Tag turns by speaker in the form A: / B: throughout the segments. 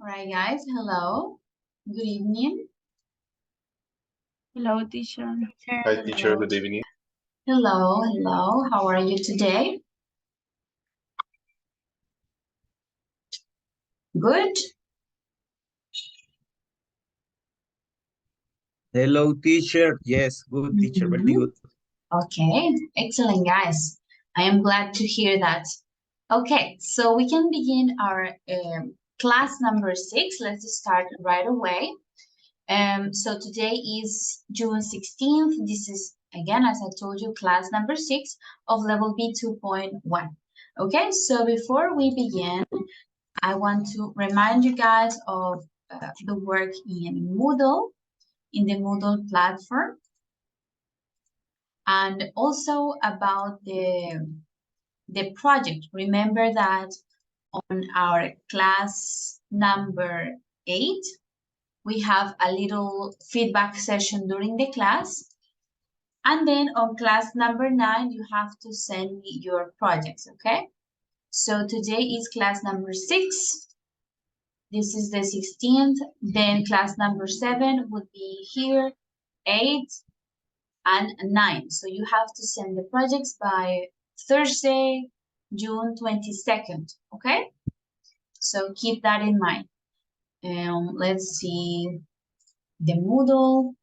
A: All right, guys. Hello. Good evening.
B: Hello, teacher.
C: Hi, teacher. Good evening.
A: Hello. Hello. How are you today? Good.
D: Hello, teacher. Yes, good teacher. Very good.
A: Okay. Excellent, guys. I am glad to hear that. Okay, so we can begin our class number 6. Let's start right away. So today is June 16th. This is, again, as I told you, class number 6 of level B2.1. Okay, so before we begin, I want to remind you guys of the work in Moodle, in the Moodle platform, and also about the project. Remember that on our class number 8, we have a little feedback session during the class. And then on class number 9, you have to send me your projects, okay? So today is class number 6. This is the 16th. Then class number 7 would be here, 8 and 9. So you have to send the projects by Thursday, June 22nd, okay? So keep that in mind. Let's see the Moodle.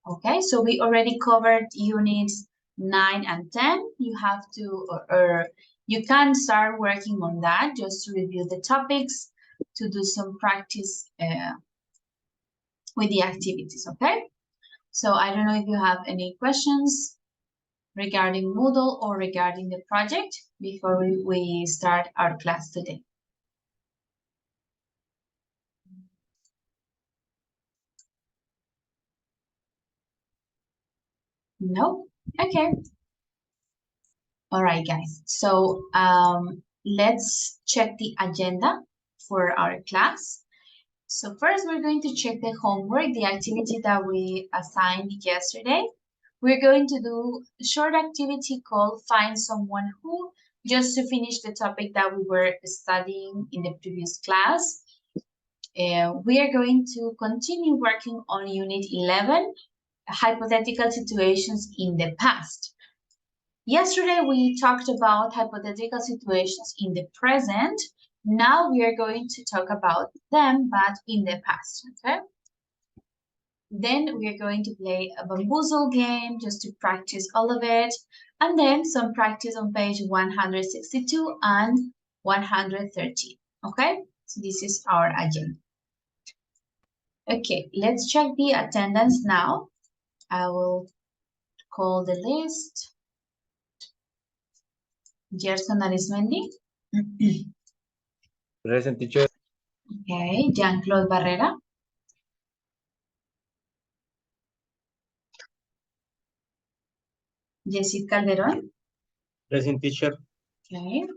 A: Okay, so we already covered units 9 and 10. You have to, or you can start working on that just to review the topics, to do some practice with the activities, okay? So I don't know if you have any questions regarding Moodle or regarding the project before we start our class today. No? Okay. All right, guys. So let's check the agenda for our class. So first, we're going to check the homework, the activity that we assigned yesterday. We're going to do a short activity called Find Someone Who, just to finish the topic that we were studying in the previous class. We are going to continue working on Unit 11, Hypothetical Situations in the Past. Yesterday, we talked about hypothetical situations in the present. Now we are going to talk about them, but in the past, okay? Then we are going to play a bamboozle game just to practice all of it. And then some practice on page 162 and 113, okay? So this is our agenda. Okay, let's check the attendance now. I will call the list. Gerson Arismendi.
D: Present, teacher.
A: Okay, Jean-Claude Barrera. Jessica Calderón.
D: Present, teacher.
A: Okay.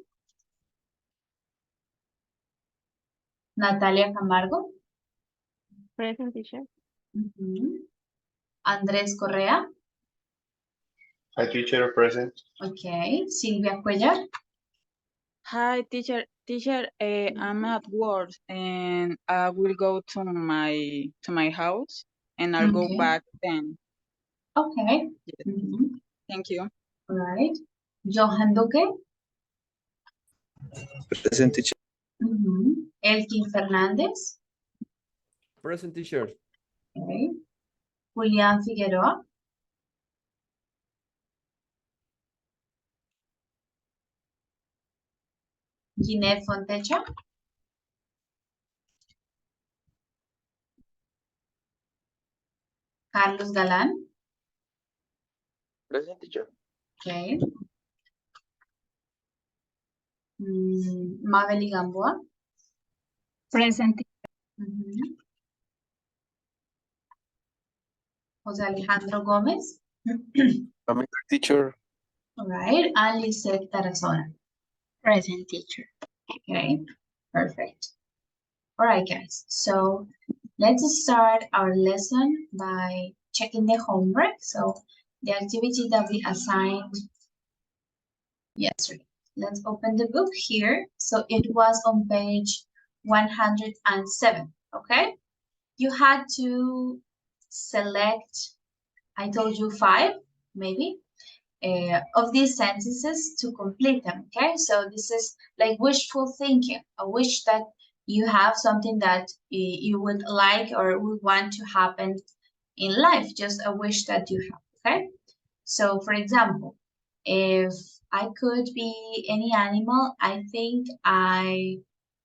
A: Natalia Camargo.
B: Present, teacher.
A: Andrés Correa.
C: Hi, teacher. Present.
A: Okay. Silvia Cuellar.
B: Hi, teacher. Teacher, I'm at work and I will go to my house and I'll go
A: Okay.
B: back then.
A: Okay.
B: Yes. Thank you.
A: All right. Johan Duque.
D: Present, teacher.
A: Elkin Fernández.
E: Present, teacher.
A: Okay. Julián Figueroa. Ginette Fontecha. Carlos Galán.
D: Present, teacher.
A: Okay. Mabel Gamboa.
B: Present.
A: José Alejandro Gómez.
E: I'm teacher.
A: All right. And Lisette Tarazona.
B: Present, teacher.
A: Okay. Perfect. All right, guys. So let's start our lesson by checking the homework. So the activity that we assigned yesterday. Let's open the book here. So it was on page 107, okay? You had to select, I told you 5, maybe, of these sentences to complete them, okay? So this is like wishful thinking, a wish that you have something that you would like or would want to happen in life, just a wish that you have, okay? So for example, if I could be any animal, I think I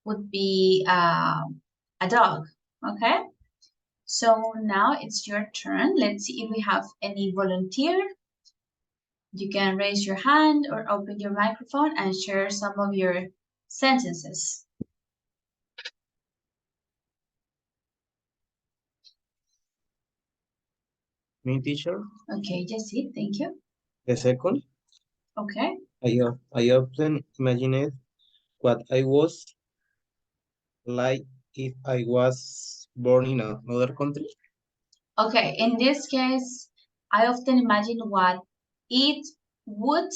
A: would be a dog, okay? So now it's your turn. Let's see if we have any volunteer. You can raise your hand or open your microphone and share some of your sentences.
D: Me, teacher.
A: Okay, Jessie, thank you.
D: The second,
A: Okay.
D: I often imagined what I was like if I was born in another country.
A: Okay, in this case, I often imagine what it would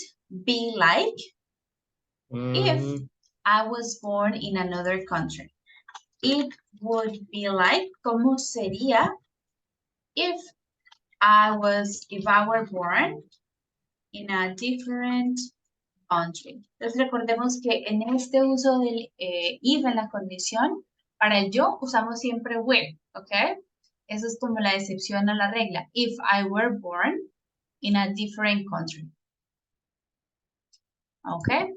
A: be like if I was born in another country. It would be like, ¿cómo sería if I were born in a different country? Entonces recordemos que en este uso del if en la condición, para el yo usamos siempre will, ¿ok? Eso es como la excepción a la regla. If I were born in a different country. Okay.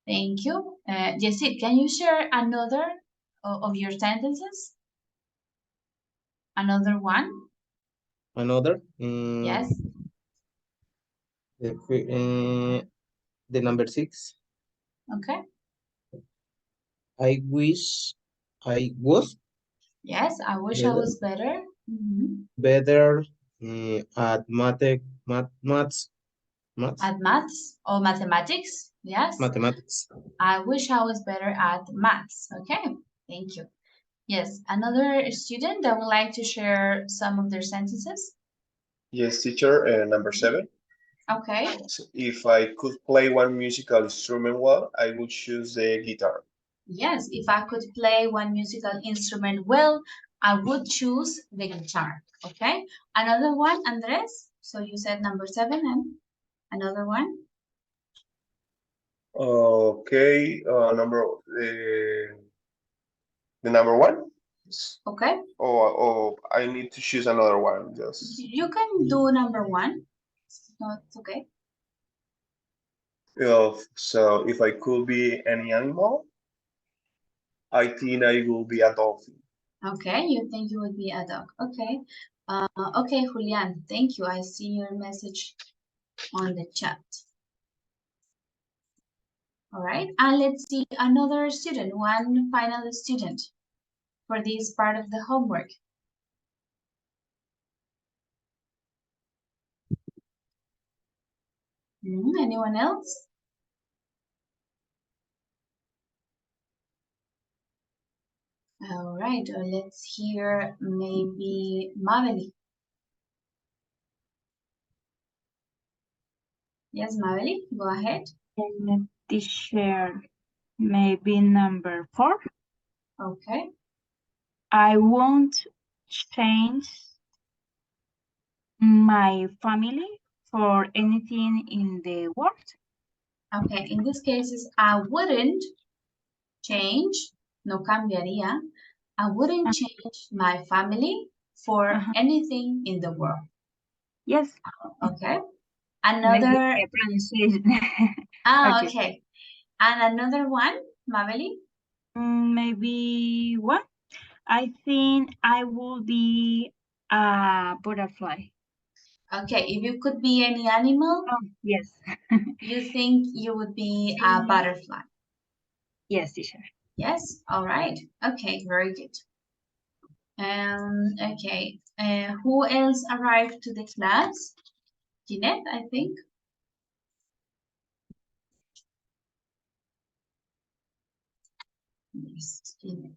A: Thank you. Jessie, can you share another of your sentences? Another one?
D: Another.
A: Yes.
D: The number 6.
A: Okay.
D: I wish I was
A: Yes, I wish I was better.
D: better at maths.
A: At maths or mathematics. Yes.
D: Mathematics.
A: I wish I was better at maths. Okay. Thank you. Yes. Another student that would like to share some of their sentences.
C: Yes, teacher. Number 7.
A: Okay.
C: So if I could play one musical instrument well, I would choose the guitar.
A: Yes, if I could play one musical instrument well, I would choose the guitar. Okay. Another one, Andres. So you said number 7 and another one.
C: Okay. The number 1.
A: Okay.
C: Or I need to choose another one. Just.
A: You can do number 1. No, it's okay.
C: So if I could be any animal, I think I will be a dolphin.
A: Okay, you think you would be a dog. Okay. Okay, Julian, thank you. I see your message on the chat. All right, and let's see another student, one final student for this part of the homework. Anyone else? All right, let's hear maybe Maveli. Yes, Maveli, go ahead.
B: Teacher, maybe number 4.
A: Okay.
B: I won't change my family for anything in the world.
A: Okay, in this case, I wouldn't change, no cambiaría. I wouldn't change my family for anything in the world.
B: Yes.
A: Okay. Another.
B: Pronunciation.
A: Okay. And another one, Maveli?
B: Maybe 1. I think I will be a butterfly.
A: Okay, if you could be any animal,
B: yes.
A: you think you would be a butterfly?
B: Yes, teacher.
A: Yes, all right. Okay, very good. Okay, who else arrived to the class? Jeanette, I think. Yes, Jeanette.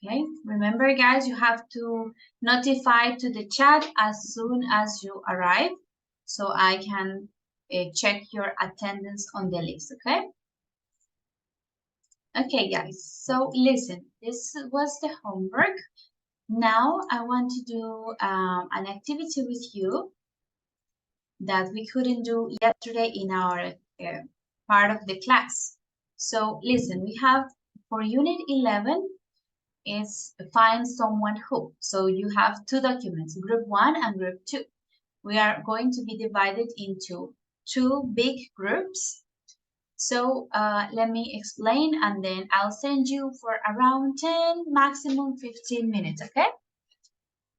A: Okay, remember guys, you have to notify to the chat as soon as you arrive so I can check your attendance on the list, okay? Okay, guys, so listen, this was the homework. Now I want to do an activity with you that we couldn't do yesterday in our part of the class. So listen, we have for unit 11 is find someone who. So you have two documents, group 1 and group 2. We are going to be divided into two big groups. So let me explain and then I'll send you for around 10, maximum 15 minutes, okay?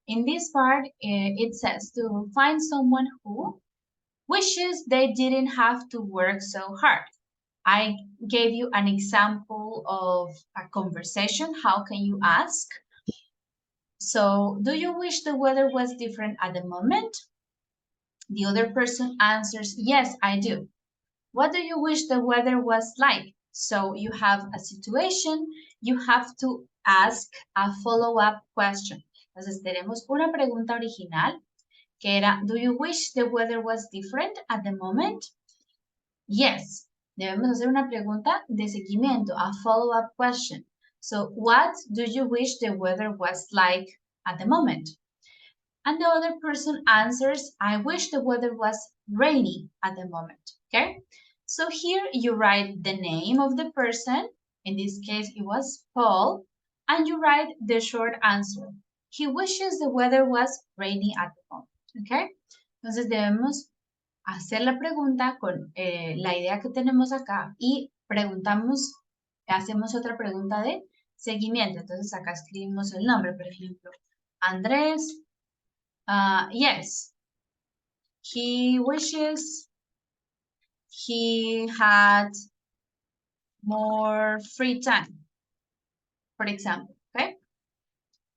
A: In this part, it says to find someone who wishes they didn't have to work so hard. I gave you an example of a conversation. How can you ask? So, do you wish the weather was different at the moment? The other person answers, yes, I do. What do you wish the weather was like? So you have a situation, you have to ask a follow-up question. Entonces tenemos una pregunta original que era, do you wish the weather was different at the moment? Yes. Debemos hacer una pregunta de seguimiento, a follow-up question. So what do you wish the weather was like at the moment? And the other person answers, I wish the weather was rainy at the moment, okay? So here you write the name of the person, in this case it was Paul, and you write the short answer. He wishes the weather was rainy at the moment, okay? Entonces debemos hacer la pregunta con la idea que tenemos acá y preguntamos, hacemos otra pregunta de seguimiento. Entonces acá escribimos el nombre, por ejemplo, Andrés. Yes, he wishes he had more free time, for example, okay?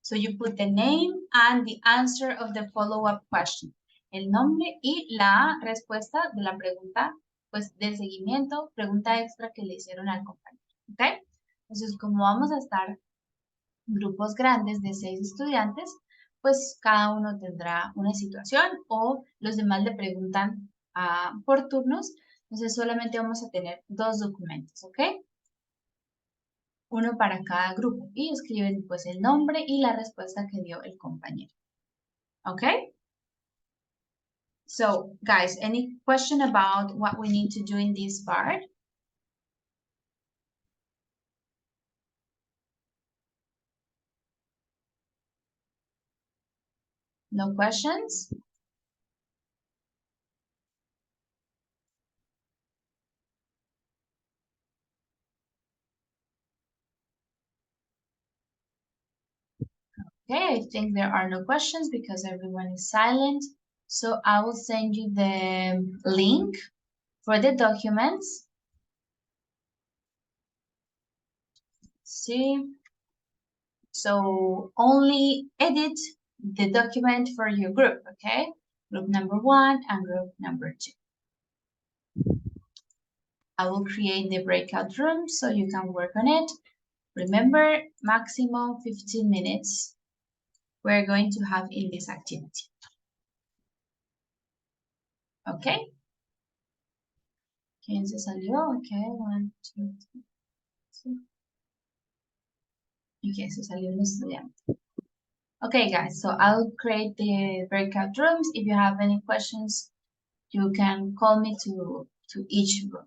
A: So you put the name and the answer of the follow-up question. El nombre y la respuesta de la pregunta, pues, del seguimiento, pregunta extra que le hicieron al compañero, ¿ok? Entonces, como vamos a estar grupos grandes de 6 estudiantes, pues cada uno tendrá una situación o los demás le preguntan por turnos. Entonces solamente vamos a tener 2 documentos, ¿ok? Uno para cada grupo y escriben pues el nombre y la respuesta que dio el compañero. ¿Ok? So, guys, any question about what we need to do in this part? No questions? Okay, I think there are no questions because everyone is silent. So I will send you the link for the documents. See, so only edit the document for your group, okay? Group number 1 and group number 2. I will create the breakout room so you can work on it. Remember, maximum 15 minutes we're going to have in this activity. Okay? ¿Quién se salió? Okay, 1, 2, 3. Okay, se salió un estudiante. Okay, guys, so I'll create the breakout rooms. If you have any questions, you can call me to each room.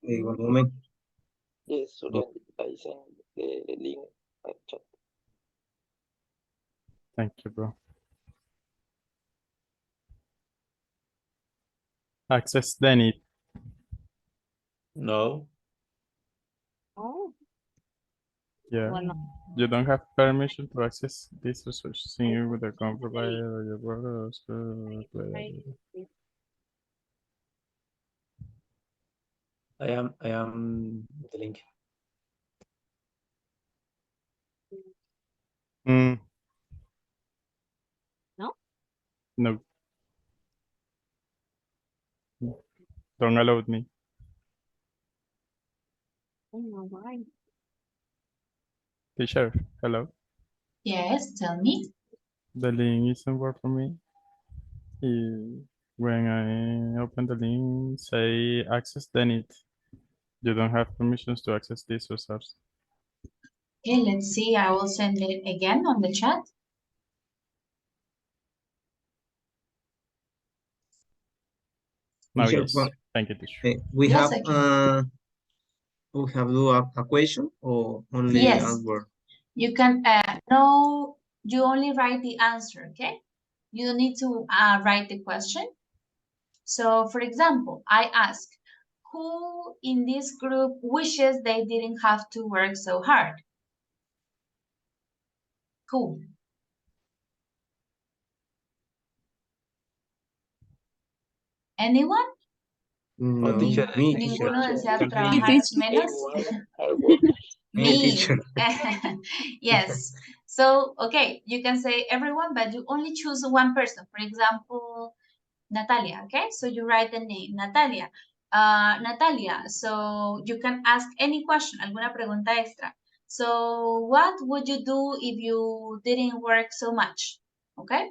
D: One moment.
E: Yes, Julian, I sent the link at chat.
F: Thank you, bro. Access Denny.
D: No.
G: Oh,
F: Yeah.
G: bueno,
F: You don't have permission to access this resource seen with the account provided or your brother or school.
D: I am the link.
F: Mm,
G: ¿no?
F: no. Don't allow me.
G: Oh, no, why?
F: Teacher, hello.
A: Yes, tell me.
F: The link isn't work for me. When I open the link, say access Denny. You don't have permissions to access this resource.
A: Okay, let's see. I will send it again on the chat.
F: Now,
D: Teacher,
F: yes. Thank you, teacher.
D: we
A: Yes,
D: have
A: I can.
D: we have do a question or only
A: Yes.
D: answer.
A: You can, no, you only write the answer, okay? You need to write the question. So, for example, I ask, who in this group wishes they didn't have to work so hard? Who? Anyone?
D: No,
E: teacher,
D: me,
E: I
D: teacher.
A: ¿Ninguno desea
F: Continue.
A: trabajar menos?
E: Everyone hard work.
D: Me,
A: Me.
D: teacher.
A: Yes. So, okay, you can say everyone, but you only choose one person. For example, Natalia, okay? So you write the name, Natalia. Natalia, so you can ask any question, alguna pregunta extra. So what would you do if you didn't work so much? Okay?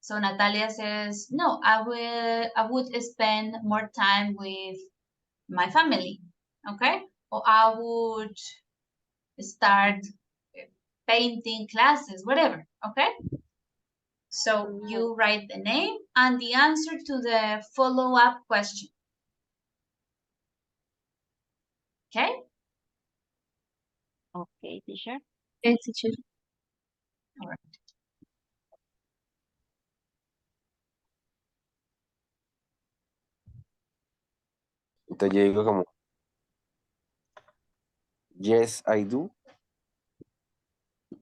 A: So Natalia says, no, I would spend more time with my family, okay? Or I would start painting classes, whatever, okay? So you write the name and the answer to the follow-up question. Okay?
G: Okay, teacher.
H: Okay, teacher.
A: All right.
E: Entonces yo digo como, yes, I do.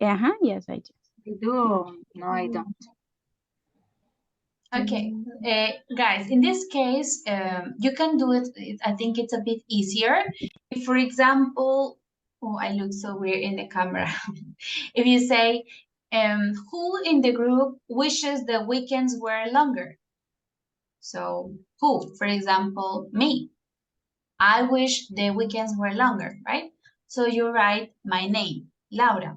G: Yes, I do.
H: I do. No, I don't.
A: Okay, guys, in this case, you can do it. I think it's a bit easier. If, for example, oh, I look so weird in the camera. If you say, who in the group wishes the weekends were longer? So, who, for example, me. I wish the weekends were longer, right? So you write my name, Laura.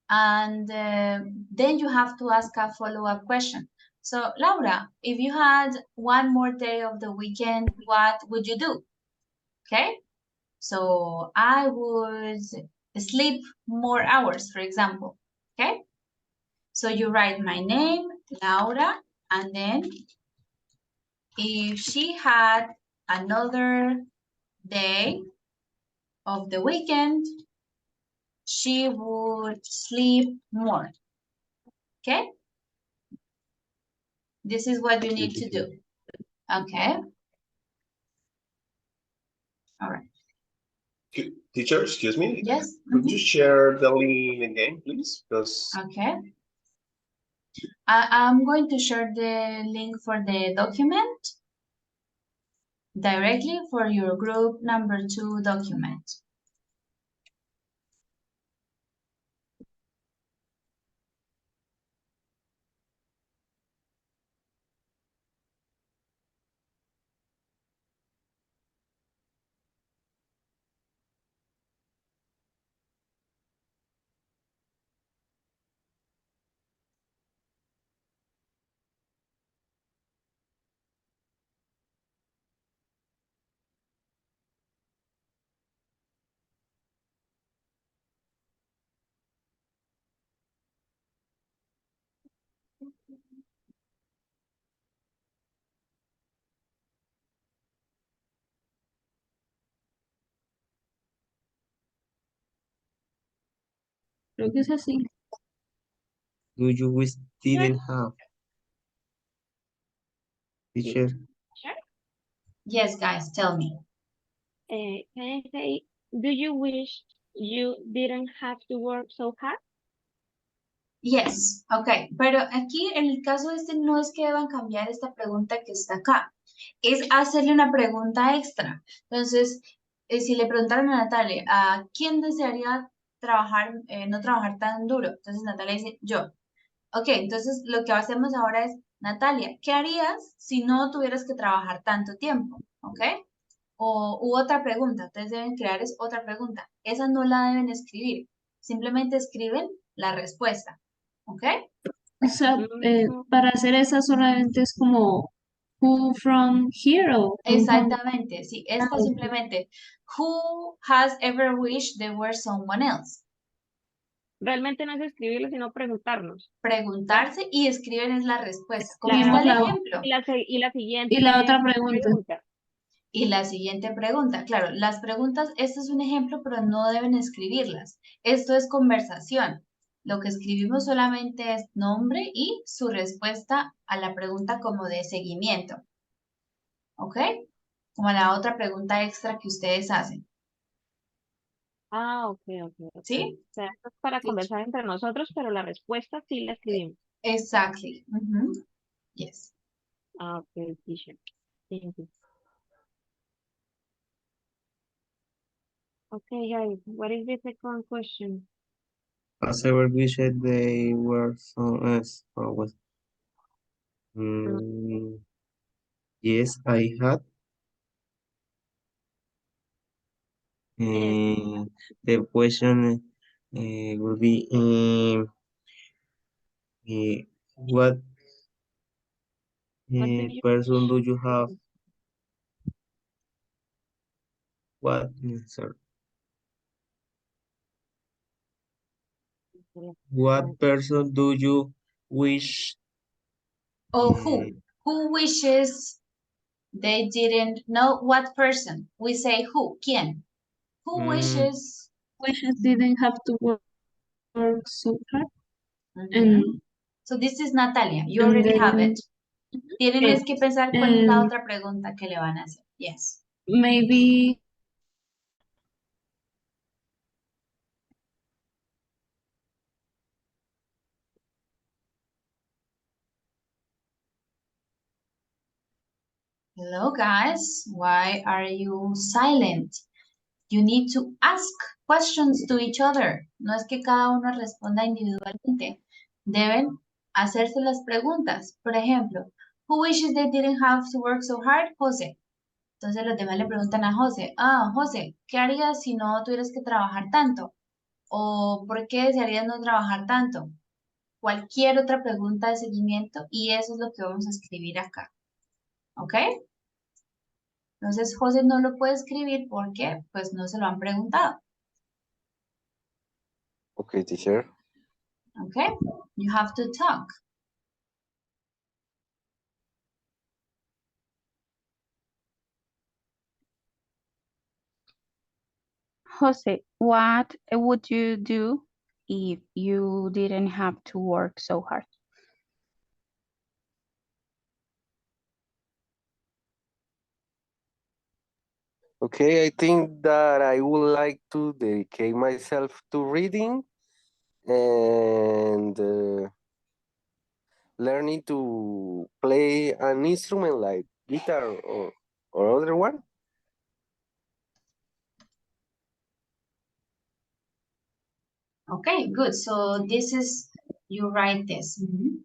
A: And then you have to ask a follow-up question. So, Laura, if you had one more day of the weekend, what would you do? Okay, so I would sleep more hours, for example. Okay, so you write my name, Laura, and then if she had another day of the weekend, she would sleep more. Okay, this is what you need to do. Okay. All right.
C: Teacher, excuse me.
A: Yes.
C: Could you share the link again, please? Because
A: Okay. I'm going to share the link for the document directly for your group number 2 document.
H: Creo que es así.
D: Do you wish didn't have? Teacher,
G: Sure.
A: Yes, guys, tell me.
G: Can I say, do you wish you didn't have to work so hard?
A: Yes, ok, pero aquí en el caso este no es que deban cambiar esta pregunta que está acá, es hacerle una pregunta extra. Entonces, si le preguntaron a Natalia, ¿a quién desearía trabajar, no trabajar tan duro? Entonces Natalia dice, yo. Ok, entonces lo que hacemos ahora es, Natalia, ¿qué harías si no tuvieras que trabajar tanto tiempo? ¿Ok? U otra pregunta, ustedes deben crear es otra pregunta. Esa no la deben escribir, simplemente escriben la respuesta. ¿Ok?
H: O sea,
G: Mm,
H: para hacer esa solamente es como who from here o from home.
A: Exactamente, sí, esta simplemente, who has ever wished they were someone else?
G: Realmente no es escribirlo, sino preguntarnos.
A: Preguntarse y escriben es la respuesta, como está
H: Escribimos
A: el
G: La,
A: ejemplo.
G: y la
H: y la
G: siguiente
H: otra pregunta.
G: pregunta.
A: Y la siguiente pregunta, claro, las preguntas, este es un ejemplo, pero no deben escribirlas. Esto es conversación. Lo que escribimos solamente es nombre y su respuesta a la pregunta como de seguimiento. ¿Ok? Como la otra pregunta extra que ustedes hacen.
G: Ah, ok, ok, ok.
A: ¿Sí?
G: O sea, esto es para
A: Sí.
G: conversar entre nosotros, pero la respuesta sí la escribimos.
A: Exactly. Mhm. Yes.
G: Ah, ok, teacher. Thank you. Okay, guys, what is the second question?
D: has ever wished they were so as was.
G: Mm,
D: Mm, yes, I had.
G: yes.
D: The question will be what
G: What do you
D: person
G: wish?
D: do you have? What sorry, what person do you wish?
A: Oh,
D: Uh,
A: who? Who wishes they didn't know what person? We say who, ¿quién? Who
D: mm,
A: wishes?
H: Wishes didn't have to work so hard.
A: Mhm. So this is Natalia. You
H: And
A: already have
H: then
A: it. Tienen es que pensar cuál es la
H: and
A: otra pregunta que le van a hacer. Yes.
H: maybe
A: Hello, guys. Why are you silent? You need to ask questions to each other. No es que cada uno responda individualmente. Deben hacerse las preguntas. Por ejemplo, who wishes they didn't have to work so hard? José. Entonces los demás le preguntan a José, José, ¿qué harías si no tuvieras que trabajar tanto? ¿O por qué desearías no trabajar tanto? Cualquier otra pregunta de seguimiento y eso es lo que vamos a escribir acá. ¿Ok? Entonces José no lo puede escribir porque pues no se lo han preguntado.
E: Okay, teacher.
A: ¿Ok? You have to talk.
I: Jose, what would you do if you didn't have to work so hard?
E: Okay, I think that I would like to dedicate myself to reading and learning to play an instrument like guitar or other one.
A: Okay, good. So this is, you write this. Mhm.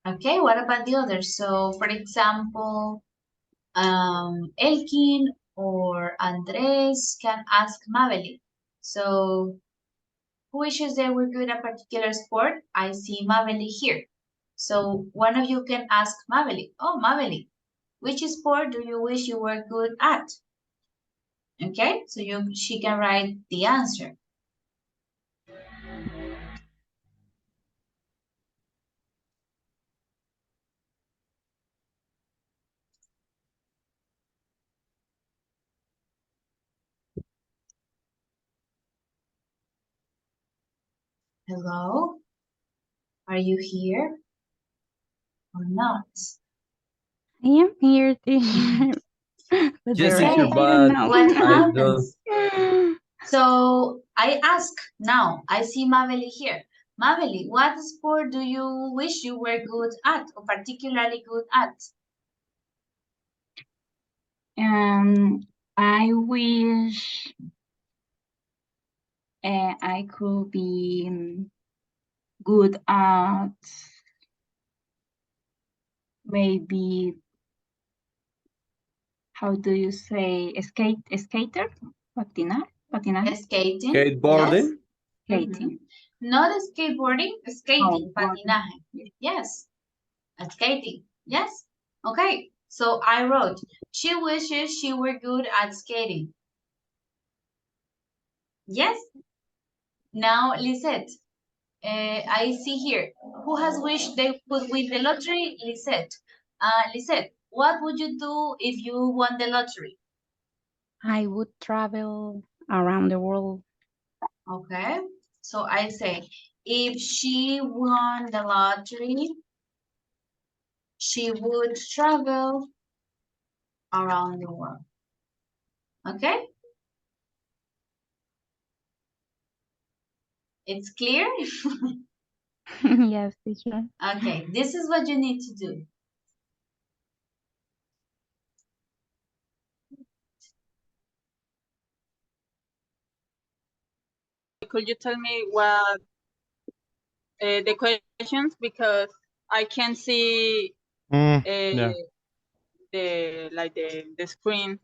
A: Okay, what about the others? So, for example, Elkin or Andres can ask Mabeli. So, who wishes they were good at a particular sport? I see Mabeli here. So, one of you can ask Mabeli. Oh, Mabeli, which sport do you wish you were good at? Okay, so she can write the answer. Hello? Are you here or not?
I: I am here, teacher. But
D: Yes,
I: the
D: teacher,
I: rest,
A: Okay,
I: I don't
D: but
I: know.
A: what
D: I don't.
A: happens? So I ask now, I see Mabeli here. Mabeli, what sport do you wish you were good at or particularly good at?
I: I wish I could be good at maybe, how do you say, skater? Patinaje?
A: Skating, yes.
D: Skateboarding?
I: Skating.
A: Not skateboarding,
I: Oh,
A: skating,
I: boarding.
A: patinaje. Yes, skating, yes. Okay, so I wrote, she wishes she were good at skating. Yes. Now, Lisette, I see here. Who has wished they could win the lottery? Lisette. Lisette, what would you do if you won the lottery?
I: I would travel around the world.
A: Okay, so I say, if she won the lottery, she would travel around the world. Okay? It's clear?
I: Yes, teacher.
A: Okay, this is what you need to do.
B: Could you tell me what the questions, because I can see
F: Yeah.
B: the screen.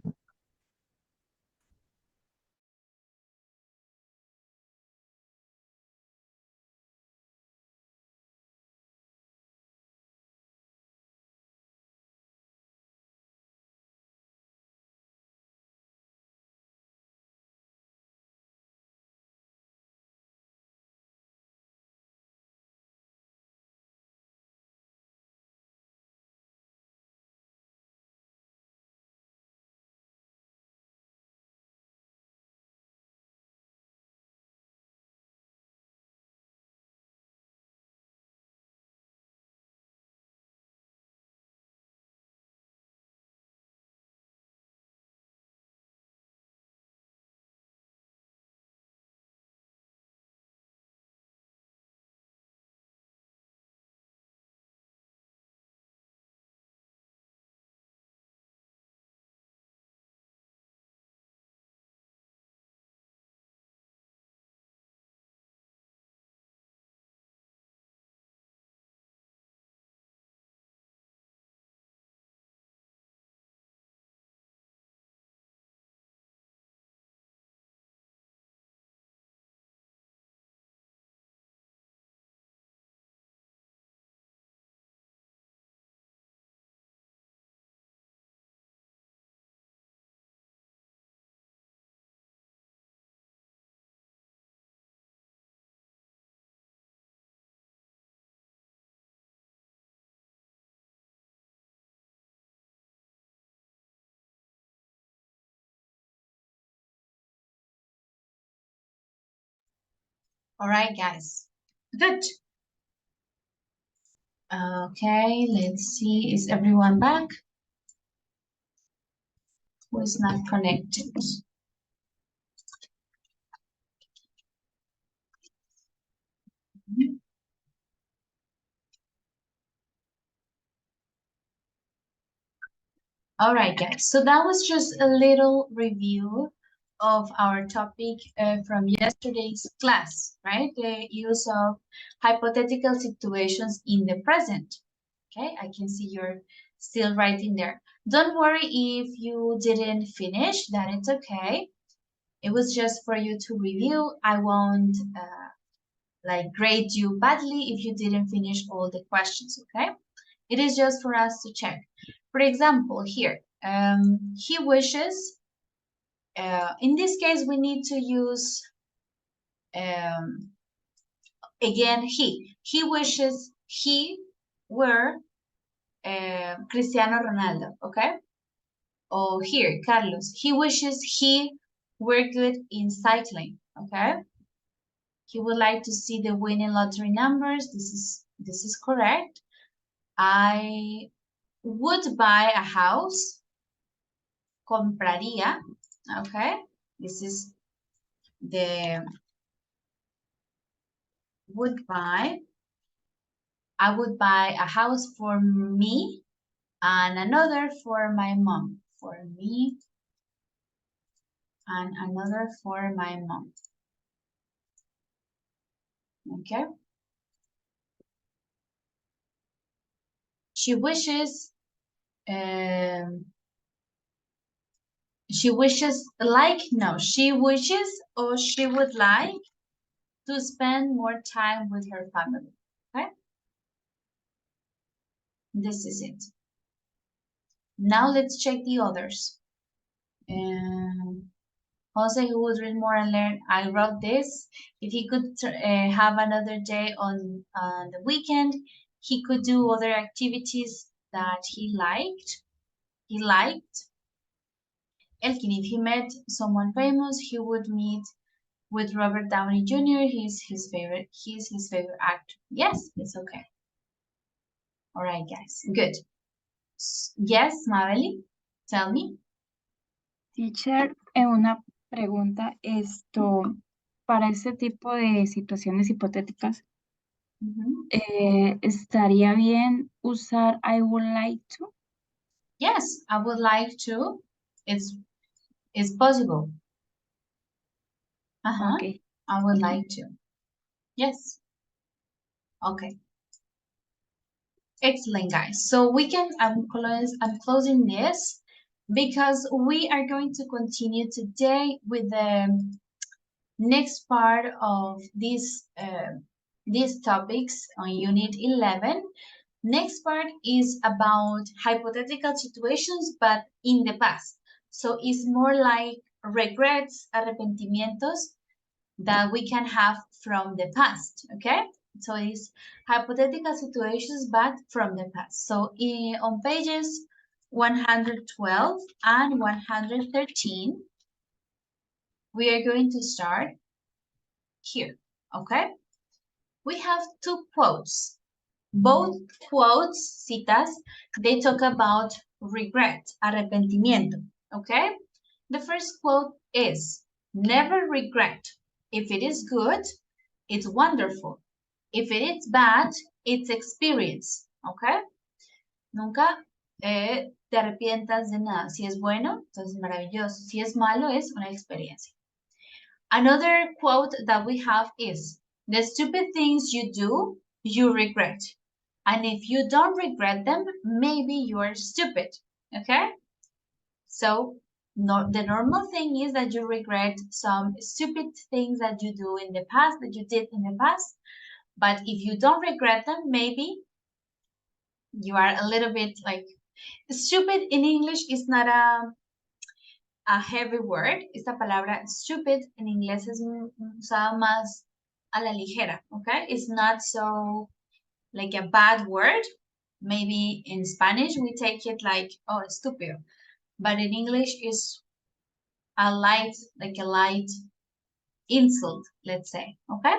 A: All right, guys. Good. Okay, let's see. Is everyone back? Who is not connected? All right, guys. So that was just a little review of our topic from yesterday's class, right? The use of hypothetical situations in the present. Okay, I can see you're still writing there. Don't worry if you didn't finish, that it's okay. It was just for you to review. I won't like grade you badly if you didn't finish all the questions, okay? It is just for us to check. For example, here, he wishes, in this case, we need to use, again, he wishes he were Cristiano Ronaldo, okay? Or here, Carlos, he wishes he were good in cycling, okay? He would like to see the winning lottery numbers. This is correct. I would buy a house. Compraría, okay? This is the would buy. I would buy a house for me and another for my mom. For me and another for my mom. Okay? She wishes she wishes or she would like to spend more time with her family. Okay? This is it. Now let's check the others. Jose, who would read more and learn, I wrote this. If he could have another day on the weekend, he could do other activities that he liked. Elkin, if he met someone famous, he would meet with Robert Downey Jr. He's his favorite actor. Yes, it's okay. All right, guys, good. Yes, Mabeli, tell me.
I: Teacher, una pregunta, para este tipo de situaciones hipotéticas, ¿estaría bien usar I would like to?
A: Yes, I would like to. It's possible.
I: Okay.
A: I would like to. Yes. Okay. Excellent, guys. So we can, I'm closing this because we are going to continue today with the next part of these topics on Unit 11. Next part is about hypothetical situations, but in the past. So it's more like regrets, arrepentimientos that we can have from the past, okay? So it's hypothetical situations, but from the past. So on pages 112 and 113, we are going to start here, okay? We have two quotes. Both quotes, citas, they talk about regret, arrepentimiento, okay? The first quote is, never regret. If it is good, it's wonderful. If it is bad, it's experience, okay? Nunca te arrepientas de nada. Si es bueno, entonces maravilloso. Si es malo, es una experiencia. Another quote that we have is, the stupid things you do, you regret. And if you don't regret them, maybe you are stupid, okay? So the normal thing is that you regret some stupid things that you do in the past, that you did in the past. But if you don't regret them, maybe you are a little bit like, stupid in English is not a heavy word. Esta palabra stupid en inglés es usada más a la ligera, okay? It's not so like a bad word. Maybe in Spanish we take it like, oh, estúpido. But in English is a light insult, let's say, okay?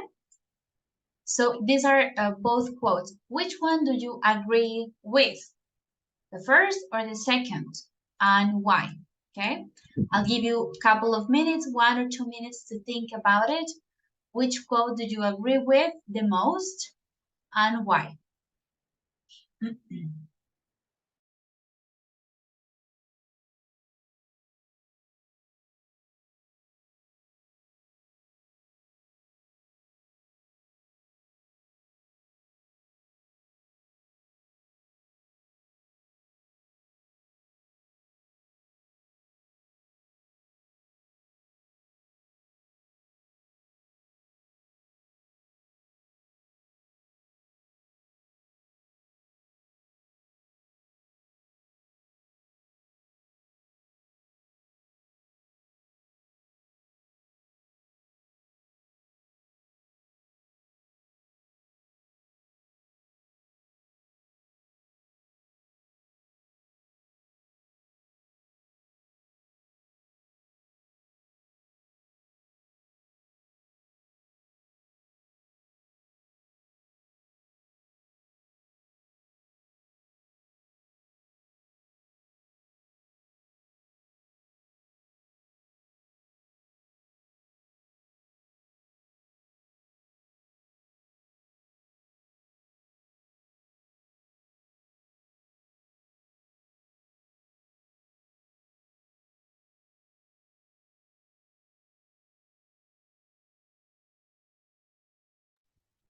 A: So these are both quotes. Which one do you agree with? The first or the second? And why? Okay, I'll give you a couple of minutes, 1 or 2 minutes to think about it. Which quote do you agree with the most and why?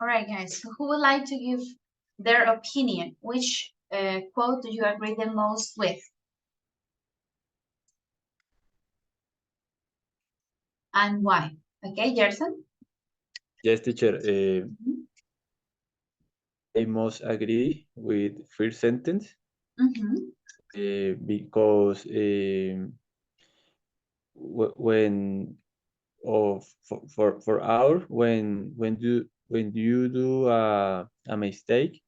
A: All right, guys. So who would like to give their opinion? Which quote do you agree the most with? And why? Okay, Gerson?
J: Yes, teacher. I must agree with first sentence because when for our when you do a mistake,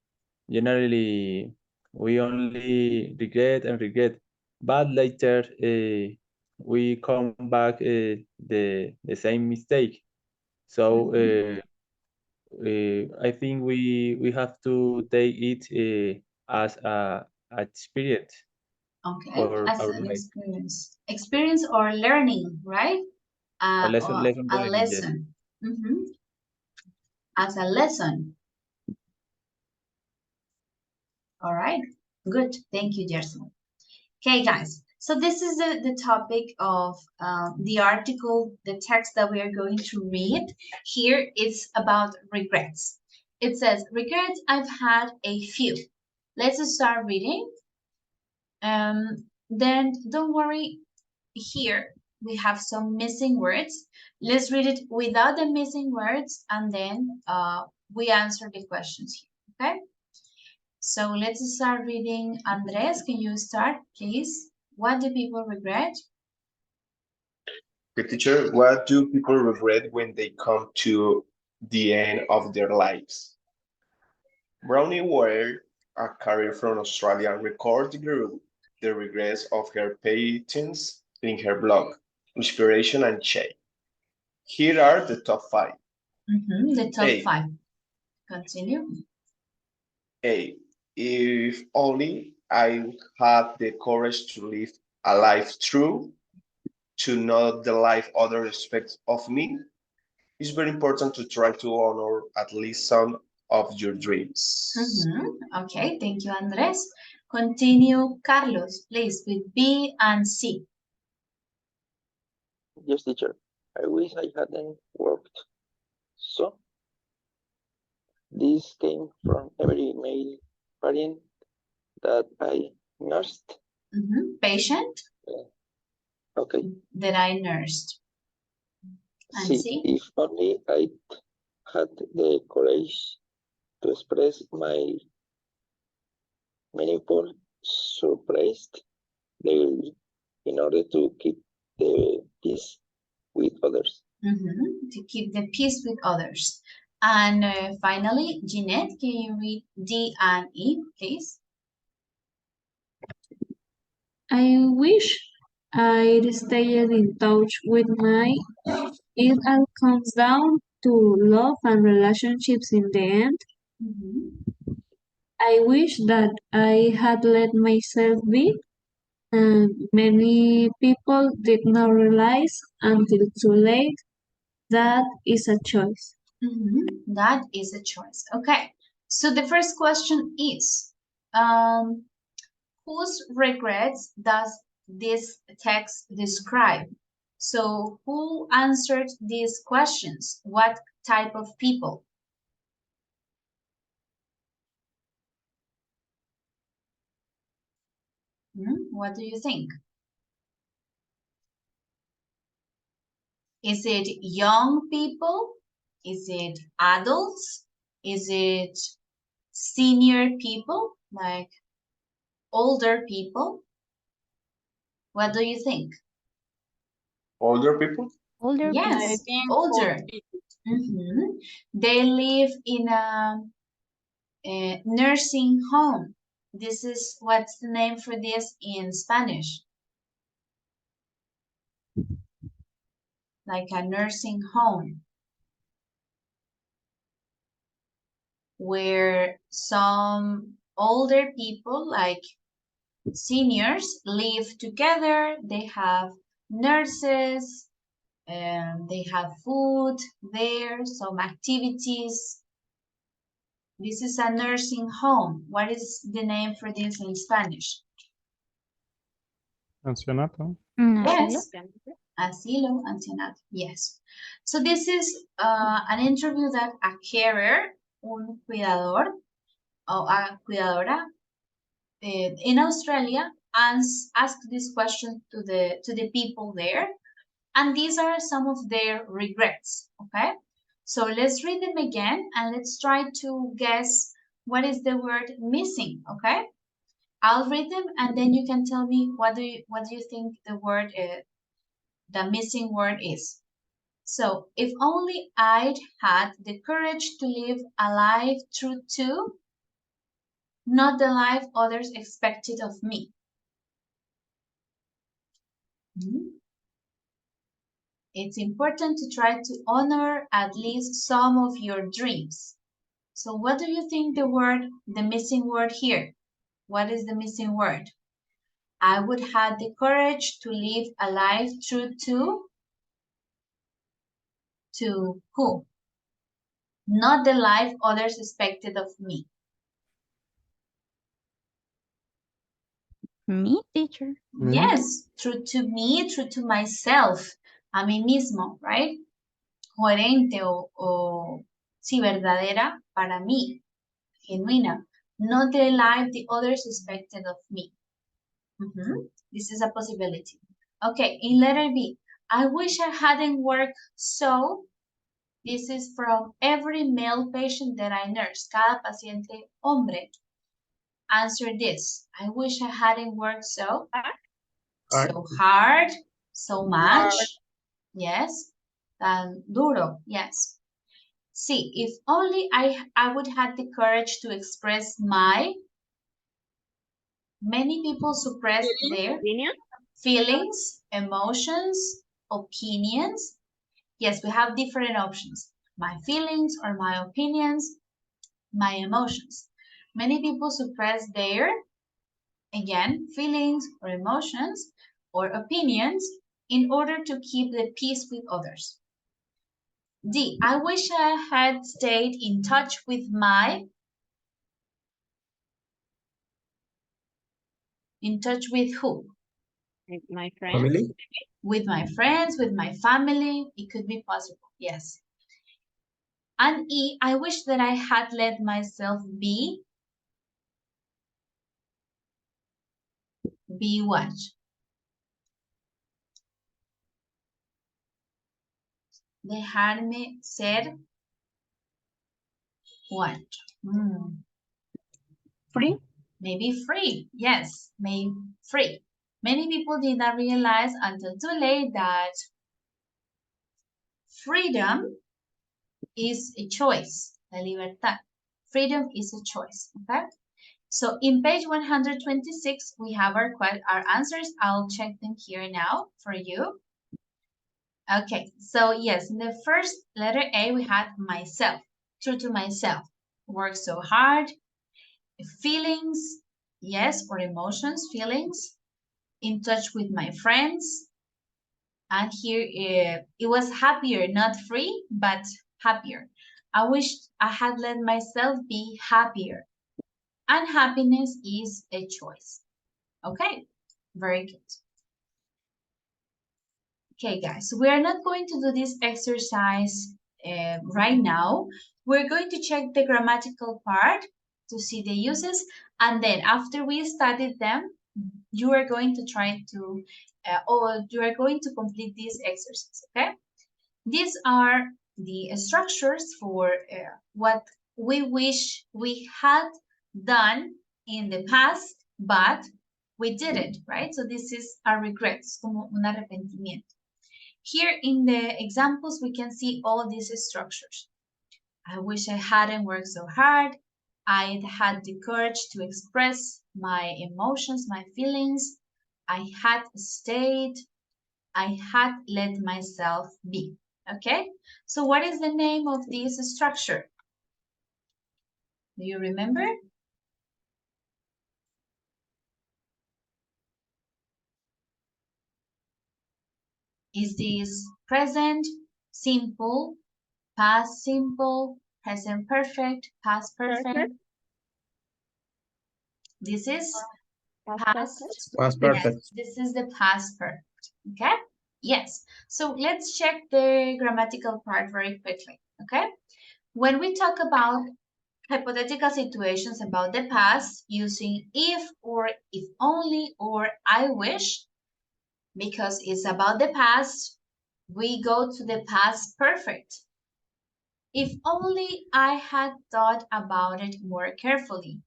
J: generally we only regret and regret, but later we come back the same mistake. So I think we have to take it as a experience
A: Okay,
J: for
A: as
J: our
A: an
J: life.
A: experience or learning, right?
J: A lesson,
A: Or
J: lesson
A: a
J: learning, yes.
A: lesson. As a lesson. All right, good. Thank you, Gerson. Okay, guys. So this is the topic of the article, the text that we are going to read. Here it's about regrets. It says, regrets, I've had a few. Let's start reading. Then don't worry, here we have some missing words. Let's read it without the missing words and then we answer the questions here, okay? So let's start reading. Andres, can you start, please? What do people regret?
C: Okay, teacher, what do people regret when they come to the end of their lives? Brownie Ware, a career from Australia, recorded the regrets of her patients in her blog, Inspiration and Shame. Here are the top 5.
A: The top
C: A.
A: 5. Continue.
C: A. If only I had the courage to live a life true, to know the life others expect of me, it's very important to try to honor at least some of your dreams.
A: Okay, thank you, Andres. Continue, Carlos, please, with B and C.
K: Yes, teacher. I wish I hadn't worked. So, this came from every male parent that I nursed.
A: Patient?
K: Okay.
A: That I nursed. And
K: See,
A: C?
K: if only I had the courage to express my meaningful surprised daily in order to keep the peace with others.
A: To keep the peace with others. And finally, Jeanette, can you read D and E, please?
H: I wish I'd stayed in touch with my. It all comes down to love and relationships in the end. I wish that I had let myself be, and many people did not realize until too late that is a choice.
A: That is a choice. Okay. So the first question is, whose regrets does this text describe? So who answered these questions? What type of people? What do you think? Is it young people? Is it adults? Is it senior people, like older people? What do you think?
C: Older people?
I: Older
B: I
A: Yes,
B: think
A: older.
B: old people.
A: They live in a nursing home. This is what's the name for this in Spanish? Like a nursing home where some older people, like seniors, live together. They have nurses, and they have food there, some activities. This is a nursing home. What is the name for this in Spanish?
F: Ancianato.
A: Yes, asilo, ancianato. Yes. So this is an interview that a carer un cuidador o a cuidadora in Australia ask this question to the people there, and these are some of their regrets. Okay, so let's read them again and let's try to guess what is the word missing. Okay, I'll read them and then you can tell me what do you think the word the missing word is. So, if only I'd had the courage to live a life true to, not the life others expected of me. It's important to try to honor at least some of your dreams. So what do you think the missing word here? What is the missing word? I would have the courage to live a life true to who? Not the life others expected of me.
I: Me, teacher.
A: Yes, true to me, true to myself, a mí mismo, right? Coherente o sí, verdadera para mí, genuina, not the life the others expected of me. This is a possibility. Okay, in letter B, I wish I hadn't worked so. This is from every male patient that I nurse, cada paciente hombre. Answer this. I wish I hadn't worked so hard, so much. Yes. Tan duro. Yes. See, if only I would have the courage to express many people suppress their feelings, emotions, opinions. Yes, we have different options. My feelings or my opinions, my emotions. Many people suppress their, again, feelings or emotions or opinions in order to keep the peace with others. D, I wish I had stayed in touch with in touch with who?
G: My friends.
D: Family?
A: With my friends, with my family, it could be possible, yes. And E, I wish that I had let myself be what? Dejarme ser what?
I: Free?
A: Maybe free. Yes, maybe free. Many people did not realize until too late that freedom is a choice. La libertad. Freedom is a choice. Okay. So in page 126, we have our answers. I'll check them here now for you. Okay, so yes, in the first letter A, we had myself, true to myself, work so hard, feelings, yes, or emotions, feelings, in touch with my friends, and here it was happier, not free, but happier. I wish I had let myself be happier, and happiness is a choice. Okay, very good. Okay, guys, we are not going to do this exercise right now. We're going to check the grammatical part to see the uses, and then after we studied them, you are going to try to, or you are going to complete this exercise, okay? These are the structures for what we wish we had done in the past, but we didn't, right? So this is a regret, es como un arrepentimiento. Here in the examples, we can see all these structures. I wish I hadn't worked so hard. I had the courage to express my emotions, my feelings. I had stayed. I had let myself be. Okay? So what is the name of this structure? Do you remember? Is this present, simple, past simple, present perfect, past perfect? This is past.
D: Past perfect.
A: Yes, this is the past perfect. Okay? Yes. So let's check the grammatical part very quickly. Okay? When we talk about hypothetical situations about the past using if or if only or I wish. Because it's about the past, we go to the past perfect. If only I had thought about it more carefully.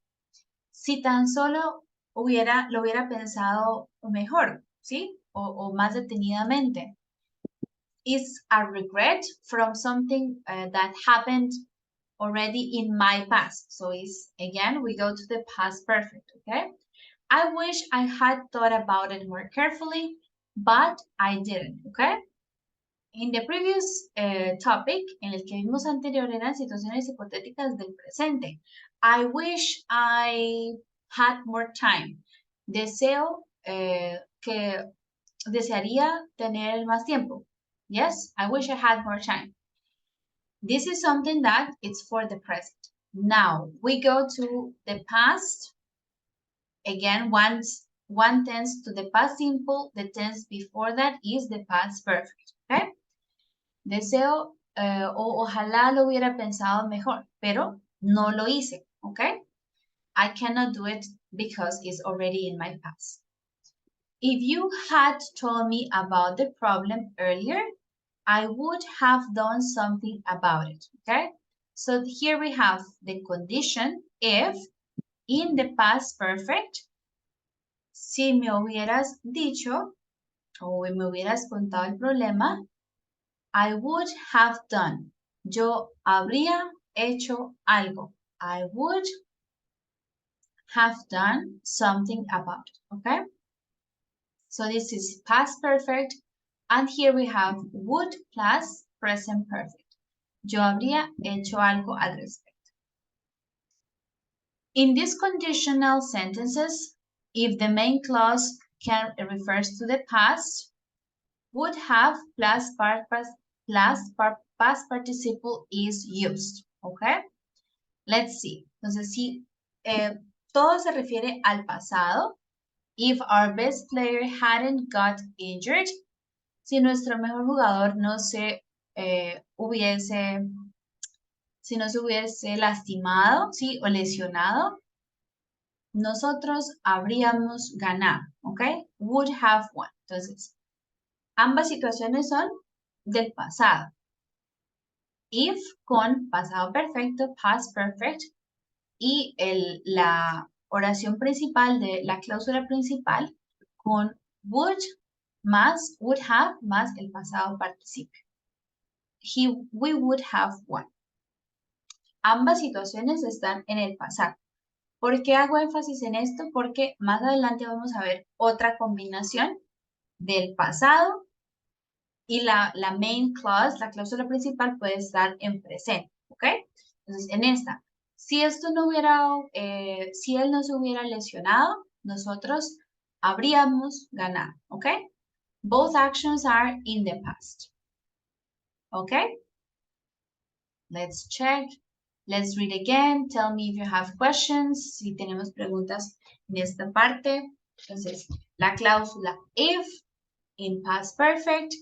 A: Si tan solo lo hubiera pensado mejor, ¿sí? O más detenidamente. Is a regret from something that happened already in my past. So it's, again, we go to the past perfect, okay? I wish I had thought about it more carefully, but I didn't, okay? In the previous topic, en el que vimos anterior, eran situaciones hipotéticas del presente. I wish I had more time. Deseo que desearía tener más tiempo. Yes, I wish I had more time. This is something that it's for the present. Now we go to the past. Again, one tense to the past simple. The tense before that is the past perfect. Okay. Deseo o ojalá lo hubiera pensado mejor, pero no lo hice. Okay. I cannot do it because it's already in my past. If you had told me about the problem earlier, I would have done something about it, okay? So here we have the condition if in the past perfect, si me hubieras dicho o me hubieras contado el problema, I would have done. Yo habría hecho algo. I would have done something about it, okay? So this is past perfect. And here we have would plus present perfect. Yo habría hecho algo al respecto. In these conditional sentences, if the main clause refers to the past, would have plus past participle is used. Okay? Let's see. Entonces, si todo se refiere al pasado, if our best player hadn't got injured, si nuestro mejor jugador no se hubiese lastimado, ¿sí? O lesionado, nosotros habríamos ganado, ¿ok? Would have won. Entonces, ambas situaciones son del pasado. If con pasado perfecto, past perfect, y la oración principal de la cláusula principal con would más, would have más el pasado participio. We would have won. Ambas situaciones están en el pasado. ¿Por qué hago énfasis en esto? Porque más adelante vamos a ver otra combinación del pasado y la main clause, la cláusula principal puede estar en presente, ¿ok? Entonces, en esta, si esto no hubiera, si él no se hubiera lesionado, nosotros habríamos ganado, ¿ok? Both actions are in the past, ¿ok? Let's check. Let's read again. Tell me if you have questions. Si tenemos preguntas en esta parte. Entonces, la cláusula if in past perfect,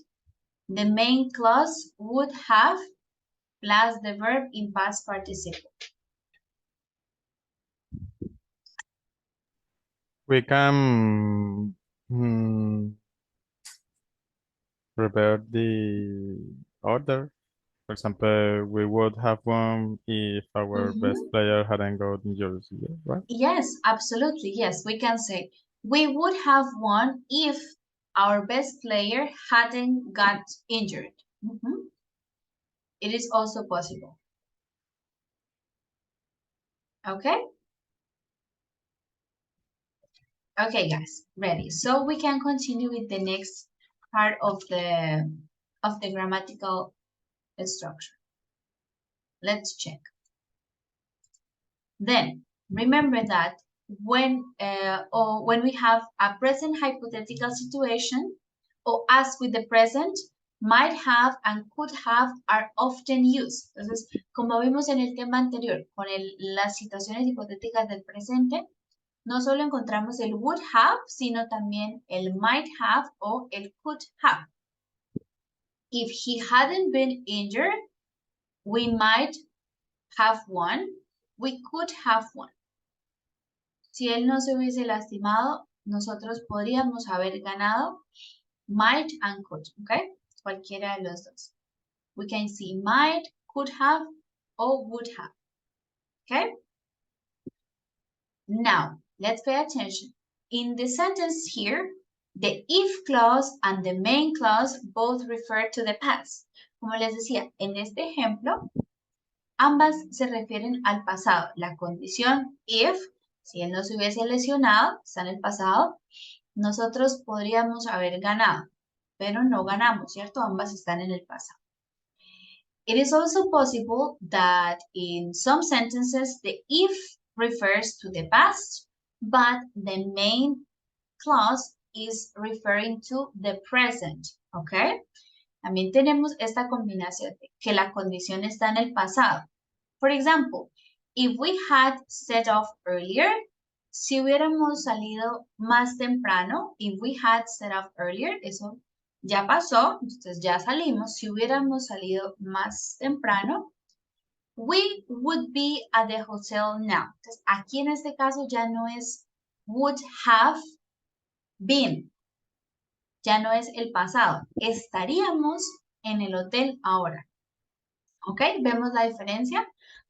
A: the main clause would have plus the verb in past participle.
F: We can revert the order. For example, we would have won if our best player hadn't got injured, right?
A: Yes, absolutely. Yes, we can say we would have won if our best player hadn't got injured. It is also possible. Okay? Okay, guys, ready. So we can continue with the next part of the grammatical structure. Let's check. Then remember that when we have a present hypothetical situation, or as with the present, might have and could have are often used. Entonces, como vimos en el tema anterior, con las situaciones hipotéticas del presente, no solo encontramos el would have, sino también el might have o el could have. If he hadn't been injured, we might have won. We could have won. Si él no se hubiese lastimado, nosotros podríamos haber ganado. Might and could, okay? Cualquiera de los dos. We can see might, could have, or would have, okay? Now, let's pay attention. In the sentence here, the if clause and the main clause both refer to the past. Como les decía, en este ejemplo, ambas se refieren al pasado. La condición if, si él no se hubiese lesionado, está en el pasado, nosotros podríamos haber ganado, pero no ganamos, ¿cierto? Ambas están en el pasado. It is also possible that in some sentences, the if refers to the past, but the main clause is referring to the present, ¿ok? También tenemos esta combinación de que la condición está en el pasado. For example, if we had set off earlier, si hubiéramos salido más temprano, if we had set off earlier, eso ya pasó, entonces ya salimos. Si hubiéramos salido más temprano, we would be at the hotel now. Entonces, aquí en este caso ya no es would have been. Ya no es el pasado. Estaríamos en el hotel ahora. ¿Ok? ¿Vemos la diferencia?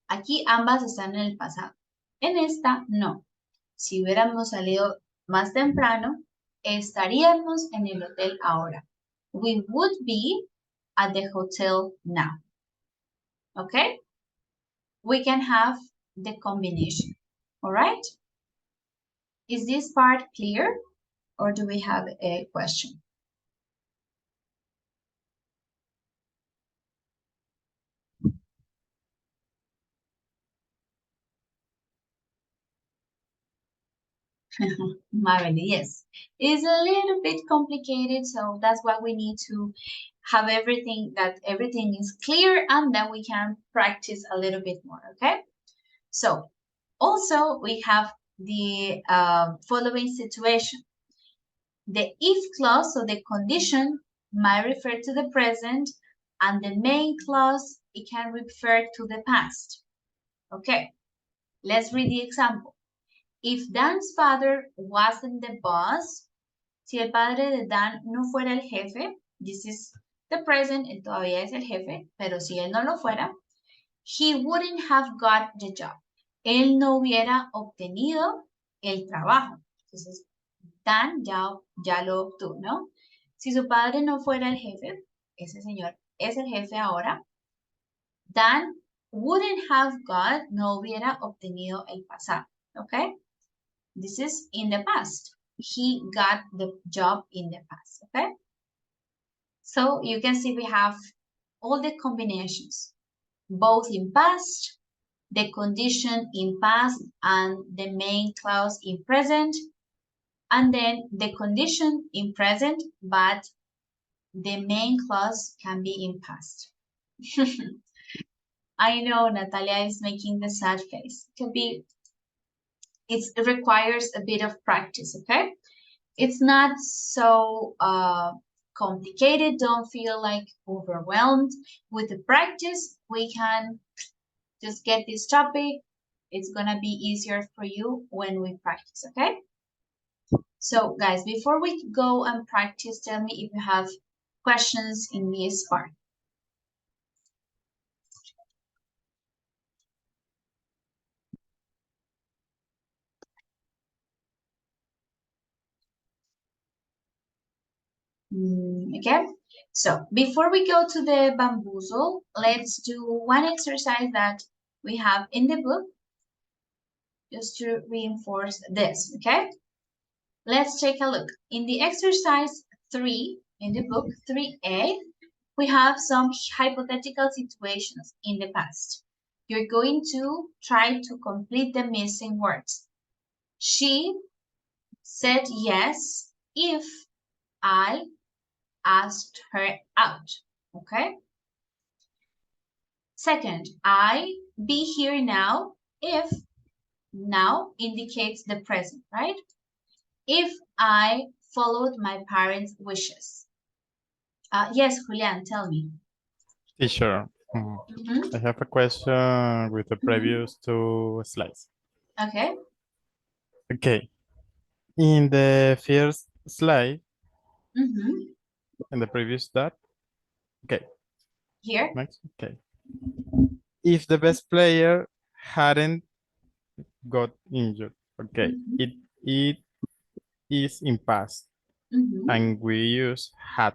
A: Aquí ambas están en el pasado. En esta, no. Si hubiéramos salido más temprano, estaríamos en el hotel ahora. We would be at the hotel now. Okay? We can have the combination. All right? Is this part clear? Or do we have a question? Marily, yes. It's a little bit complicated, so that's why we need to have everything is clear, and then we can practice a little bit more, okay? So also we have the following situation. The if clause, so the condition, might refer to the present, and the main clause, it can refer to the past. Okay, let's read the example. If Dan's father wasn't the boss, si el padre de Dan no fuera el jefe, this is the present, él todavía es el jefe, pero si él no lo fuera, he wouldn't have got the job. Él no hubiera obtenido el trabajo. Entonces, Dan ya lo obtuvo, ¿no? Si su padre no fuera el jefe, ese señor es el jefe ahora, Dan wouldn't have got, no hubiera obtenido el pasado, ¿ok? This is in the past. He got the job in the past, okay? So you can see we have all the combinations, both in past, the condition in past, and the main clause in present, and then the condition in present, but the main clause can be in past. I know Natalia is making the sad face. It requires a bit of practice, okay? It's not so complicated. Don't feel like overwhelmed. With the practice, we can just get this topic. It's gonna be easier for you when we practice, okay? So guys, before we go and practice, tell me if you have questions in this part. Okay, so before we go to the bamboozle, let's do one exercise that we have in the book just to reinforce this, okay? Let's take a look. In the exercise 3, in the book 3A, we have some hypothetical situations in the past. You're going to try to complete the missing words. She said yes if I asked her out, okay? Second, I be here now if now indicates the present, right? If I followed my parents' wishes. Yes, Julian, tell me.
F: Teacher, I have a question with the previous two slides.
A: Okay.
F: Okay. In the first slide, in the previous dot. Okay.
A: Here.
F: Next. Okay. If the best player hadn't got injured, okay, it is in past, and we use had.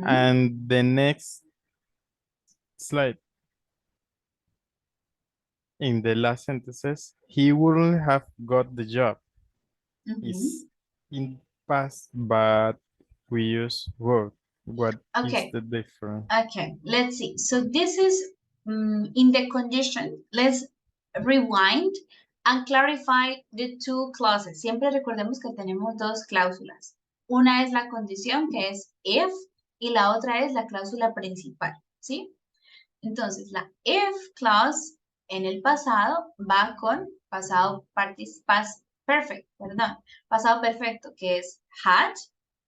F: And the next slide, in the last sentences, he wouldn't have got the job. It's in past, but we use would. What is the difference?
A: Okay, let's see. So this is in the condition. Let's rewind and clarify the two clauses. Siempre recordemos que tenemos dos cláusulas. Una es la condición, que es if, y la otra es la cláusula principal, ¿sí? Entonces, la if clause en el pasado va con pasado perfect, perdón, pasado perfecto, que es had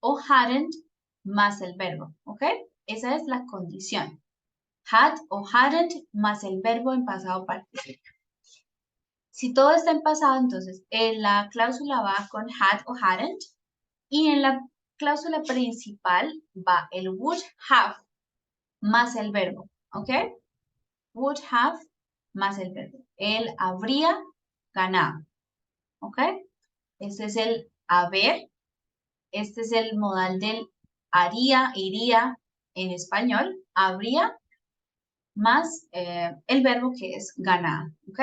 A: o hadn't más el verbo, ¿ok? Esa es la condición. Had o hadn't más el verbo en pasado participio. Si todo está en pasado, entonces en la cláusula va con had o hadn't y en la cláusula principal va el would have más el verbo, ¿ok? Would have más el verbo. Él habría ganado, ¿ok? Este es el haber. Este es el modal del haría, iría en español. Habría más el verbo que es ganado, ¿ok?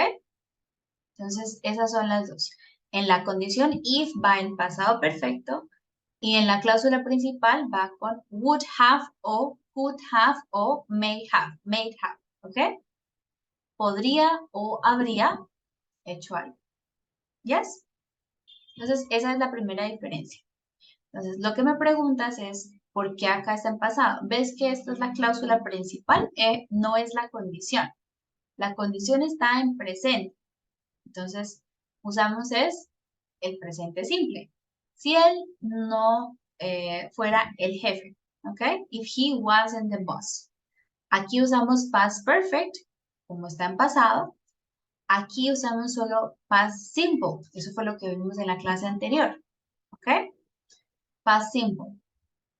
A: Entonces, esas son las dos. En la condición if va en pasado perfecto y en la cláusula principal va con would have o could have o may have, ¿ok? Podría o habría hecho algo. ¿Yes? Entonces, esa es la primera diferencia. Entonces, lo que me preguntas es, ¿por qué acá está en pasado? ¿Ves que esta es la cláusula principal? No es la condición. La condición está en presente. Entonces, usamos es el presente simple. Si él no fuera el jefe, ¿ok? If he wasn't the boss. Aquí usamos past perfect, como está en pasado. Aquí usamos solo past simple. Eso fue lo que vimos en la clase anterior, ¿ok? Past simple.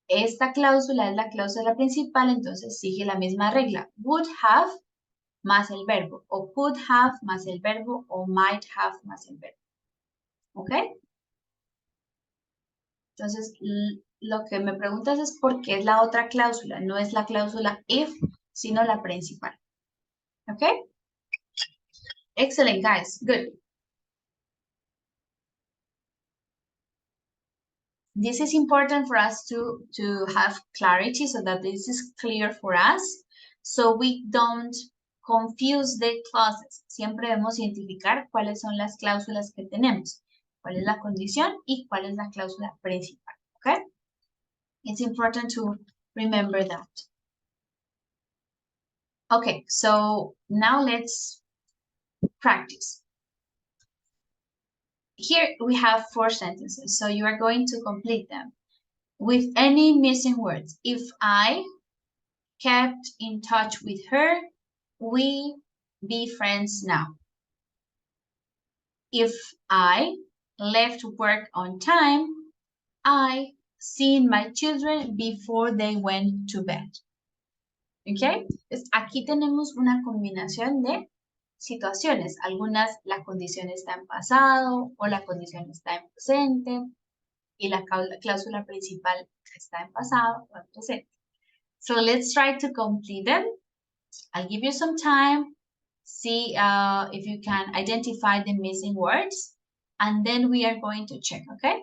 A: Esta cláusula es la cláusula principal, entonces sigue la misma regla. Would have más el verbo, o could have más el verbo, o might have más el verbo. ¿Ok? Entonces, lo que me preguntas es por qué es la otra cláusula. No es la cláusula if, sino la principal. ¿Ok? Excellent, guys. Good. This is important for us to have clarity so that this is clear for us. So we don't confuse the clauses. Siempre debemos identificar cuáles son las cláusulas que tenemos. Cuál es la condición y cuál es la cláusula principal. Okay? It's important to remember that. Okay, so now let's practice. Here we have 4 sentences, so you are going to complete them with any missing words. If I kept in touch with her, we be friends now. If I left work on time, I seen my children before they went to bed. ¿Ok? Entonces, aquí tenemos una combinación de situaciones. Algunas la condición está en pasado o la condición está en presente y la cláusula principal está en pasado o en presente. So let's try to complete them. I'll give you some time. See if you can identify the missing words. And then we are going to check, okay?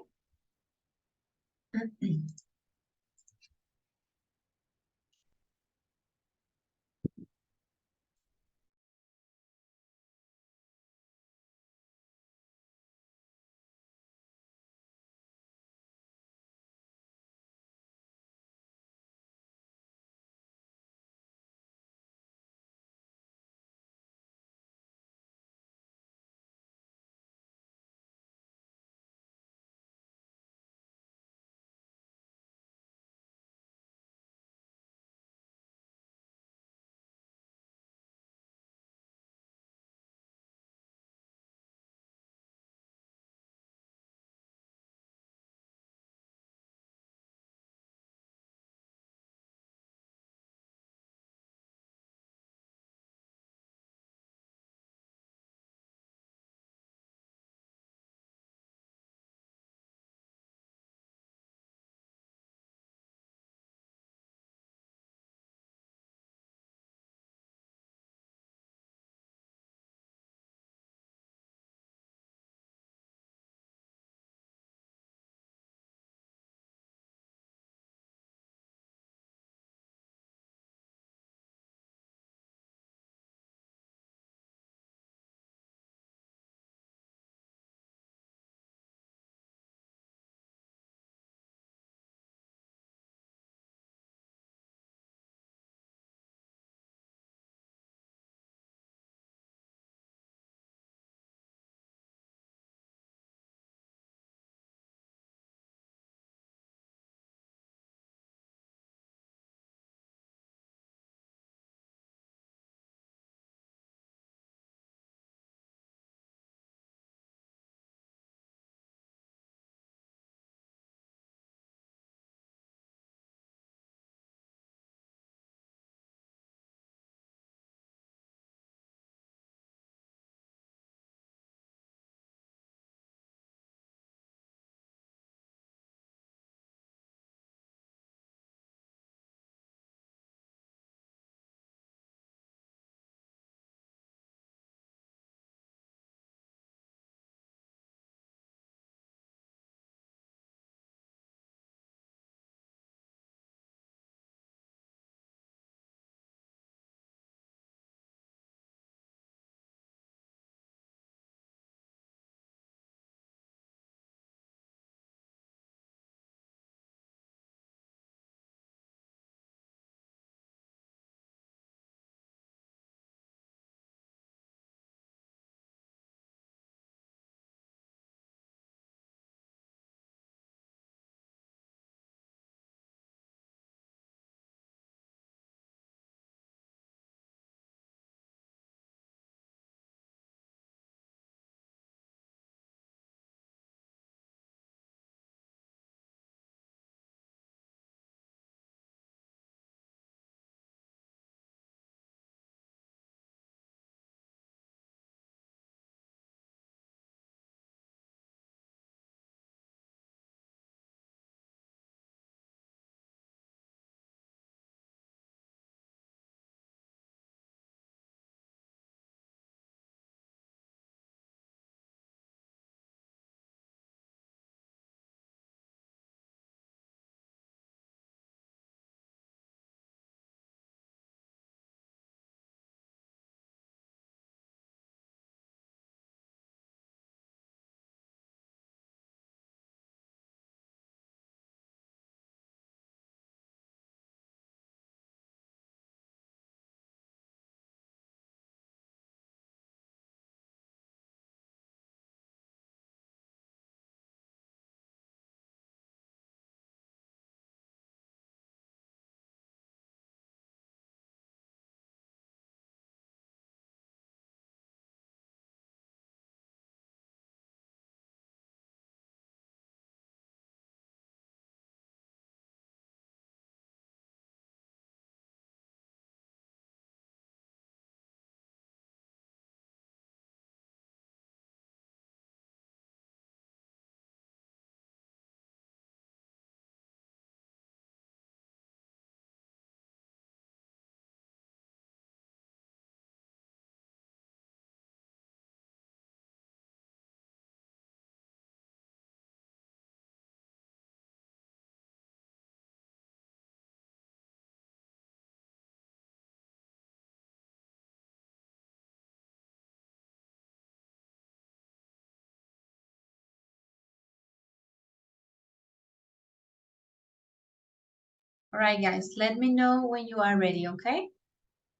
A: All right, guys, let me know when you are ready, okay?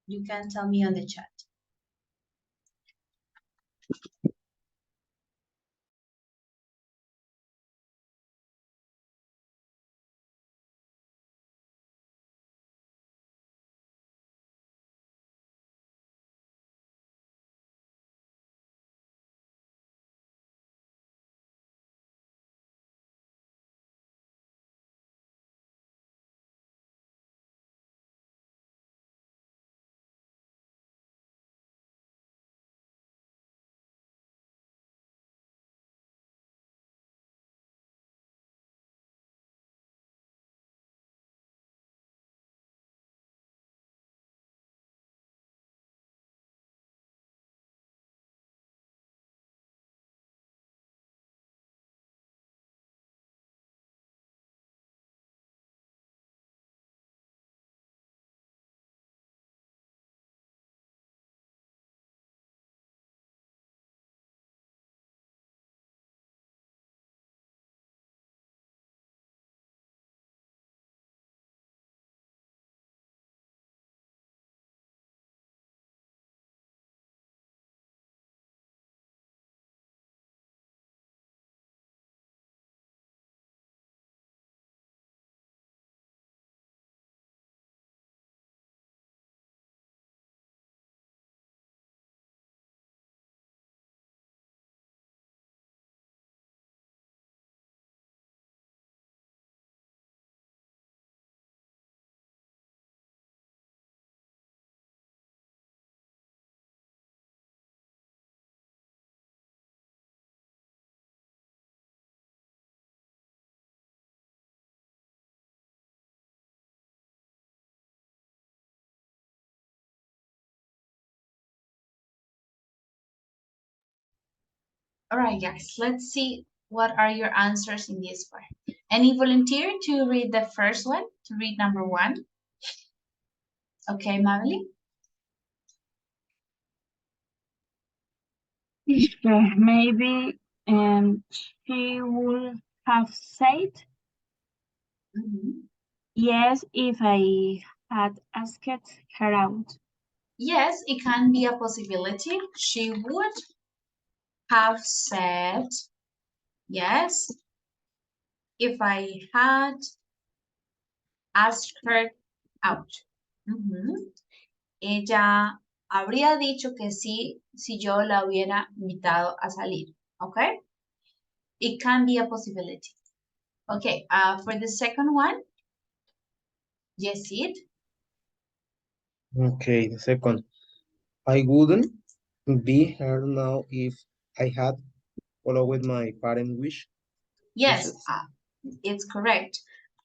A: You can tell me on the chat. All right, guys, let's see what are your answers in this one. Any volunteer to read the first one, to read number 1? Okay, Mavely?
I: Maybe she would have said yes if I had asked her out.
A: Yes, it can be a possibility. She would have said yes if I had asked her out. Ella habría dicho que sí si yo la hubiera invitado a salir. Okay? It can be a possibility. Okay, for the second one, Yesid.
D: Okay, the second. I wouldn't be here now if I had followed my parent wish.
A: Yes,
D: Wishes.
A: it's correct.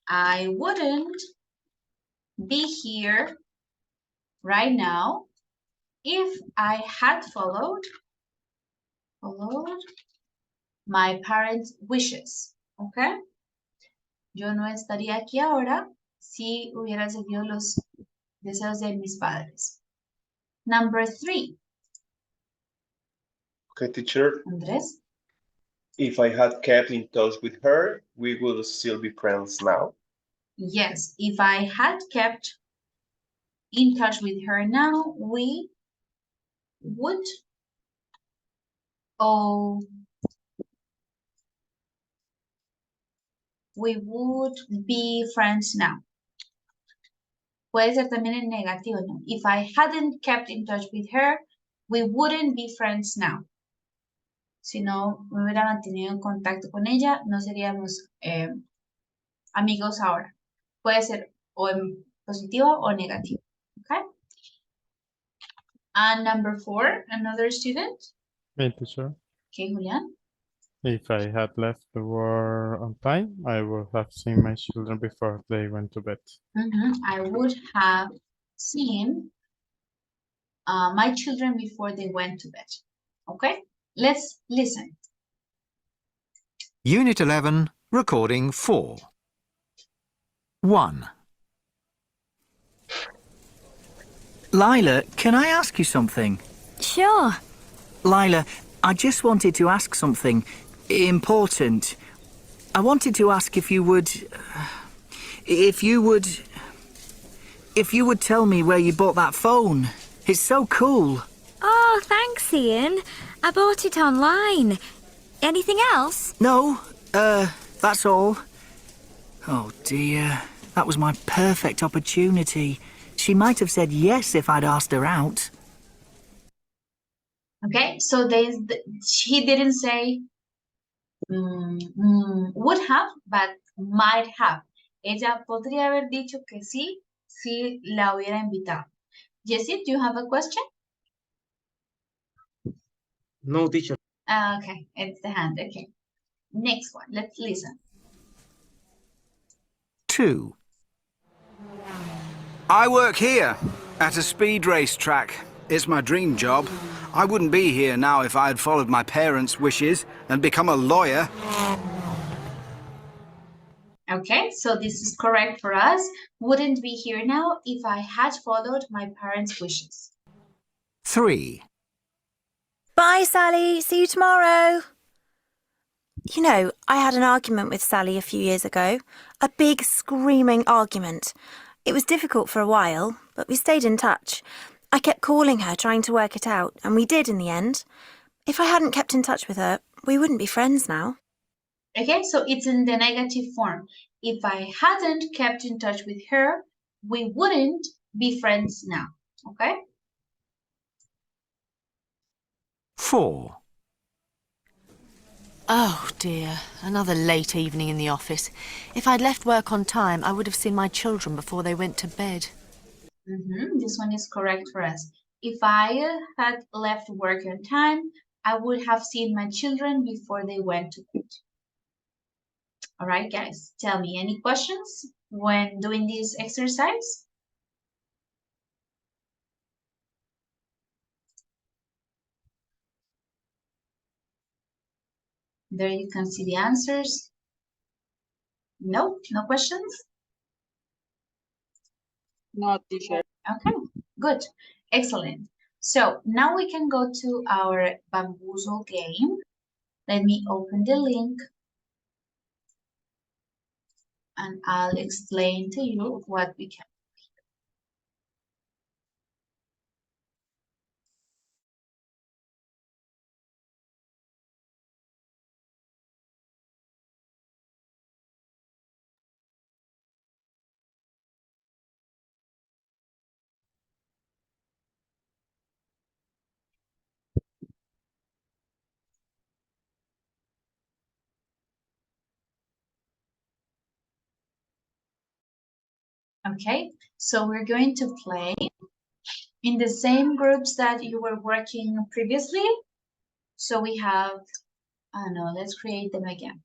A: I wouldn't be here right now if I had followed my parents' wishes. Okay? Yo no estaría aquí ahora si hubiera seguido los deseos de mis padres. Number 3.
C: Okay, teacher.
A: Andrés?
C: If I had kept in touch with her, we would still be friends now.
A: Yes, if I had kept in touch with her now, we would be friends now. Puede ser también en negativo, ¿no? If I hadn't kept in touch with her, we wouldn't be friends now. Si no me hubiera mantenido en contacto con ella, no seríamos amigos ahora. Puede ser o en positivo o negativo. Okay? And number 4, another student.
F: Me, teacher.
A: Okay, Julián.
F: If I had left the war on time, I would have seen my children before they went to bed.
A: I would have seen my children before they went to bed. Okay, let's listen.
L: Unit 11, recording 4. 1.
M: Lila, can I ask you something?
N: Sure.
M: Lila, I just wanted to ask something important. I wanted to ask if you would... if you would tell me where you bought that phone. It's so cool.
N: Oh, thanks, Ian. I bought it online. Anything else?
M: No, that's all. Oh dear, that was my perfect opportunity. She might have said yes if I'd asked her out.
A: Okay, so she didn't say would have, but might have. Ella podría haber dicho que sí, si la hubiera invitado. Jessie, do you have a question?
D: No, teacher.
A: Okay, it's the hand. Okay. Next one. Let's listen.
L: 2. I work here, at a speed race track. It's my dream job. I wouldn't be here now if I had followed my parents' wishes and become a lawyer.
A: Okay, so this is correct for us. Wouldn't be here now if I had followed my parents' wishes.
L: 3.
N: Bye, Sally. See you tomorrow. You know, I had an argument with Sally a few years ago. A big, screaming argument. It was difficult for a while, but we stayed in touch. I kept calling her, trying to work it out, and we did in the end. If I hadn't kept in touch with her, we wouldn't be friends now.
A: Okay, so it's in the negative form. If I hadn't kept in touch with her, we wouldn't be friends now. Okay?
L: 4.
O: Oh dear, another late evening in the office. If I'd left work on time, I would have seen my children before they went to bed.
A: This one is correct for us. If I had left work on time, I would have seen my children before they went to bed. All right, guys, tell me, any questions when doing this exercise? There you can see the answers. No, no questions?
B: No, teacher.
A: Okay, good, excellent. So now we can go to our bamboozle game. Let me open the link and I'll explain to you what we can. Okay, so we're going to play in the same groups that you were working previously. So we have, I don't know, let's create them again.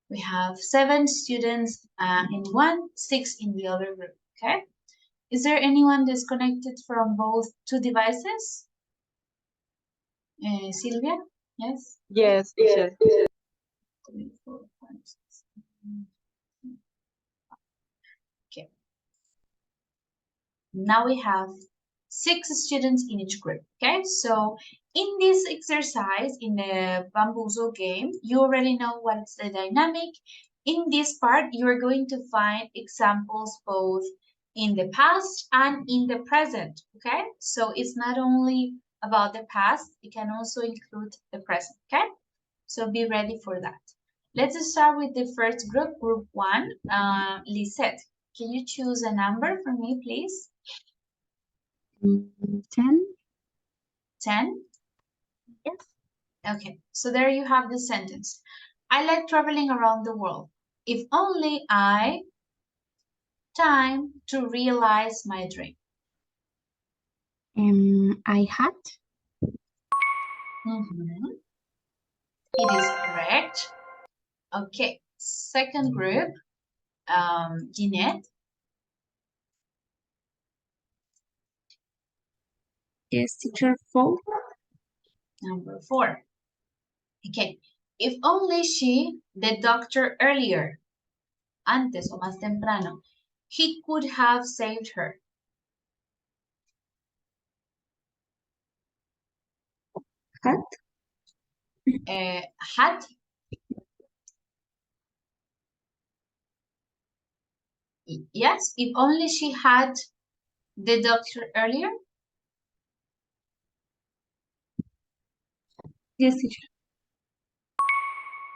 A: We have 7 students in one, 6 in the other group, okay? Is there anyone disconnected from both 2 devices? Sylvia, yes?
B: Yes, teacher.
A: 3, 4, 5, 6, 7. Okay. Now we have 6 students in each group, okay? So in this exercise, in the bamboozle game, you already know what's the dynamic. In this part, you're going to find examples both in the past and in the present, okay? So it's not only about the past, it can also include the present, okay? So be ready for that. Let's start with the first group, group 1. Lisette, can you choose a number for me, please?
I: 10.
A: 10?
I: Yes.
A: Okay, so there you have the sentence. I like traveling around the world. If only I time to realize my dream.
I: I had.
A: It is correct. Okay, second group, Jeanette.
H: Yes, teacher, 4.
A: Number 4. Okay, if only she, the doctor earlier, antes o más temprano, he could have saved her.
H: Had.
A: Had. Yes, if only she had the doctor earlier.
H: Yes, teacher.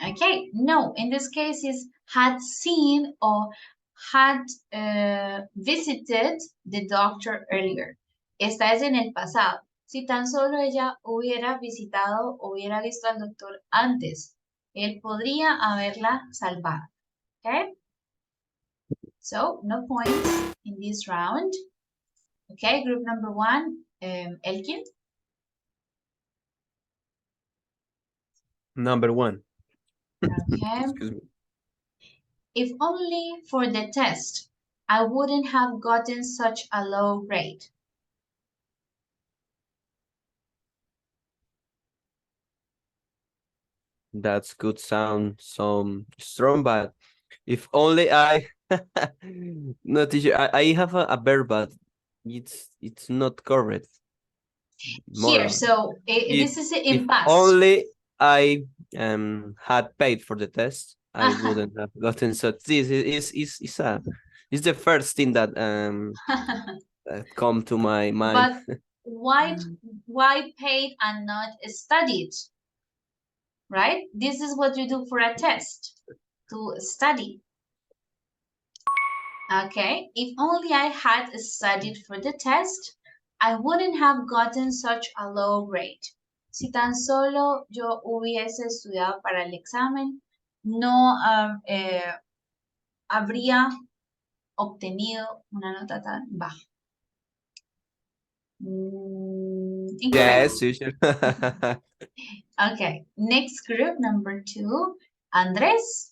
A: Okay, no, in this case is had seen or had visited the doctor earlier. Esta es en el pasado. Si tan solo ella hubiera visitado, hubiera visto al doctor antes, él podría haberla salvado. Okay? So, no points in this round. Okay, group number 1, Elkin.
J: Number 1.
A: Okay.
J: Excuse me.
A: If only for the test, I wouldn't have gotten such a low grade.
J: That could sound some strong, but if only I no teacher, I have a verb, but it's not correct.
A: Here,
J: More
A: so this is in
J: if
A: past.
J: only I had paid for the test, I wouldn't have gotten such. This is the first thing that that come to my mind.
A: But why paid and not studied? Right? This is what you do for a test, to study. Okay, if only I had studied for the test, I wouldn't have gotten such a low grade. Si tan solo yo hubiese estudiado para el examen, no habría obtenido una nota tan baja. Incorrect.
J: Yes, teacher.
A: Okay, next group, number 2, Andres.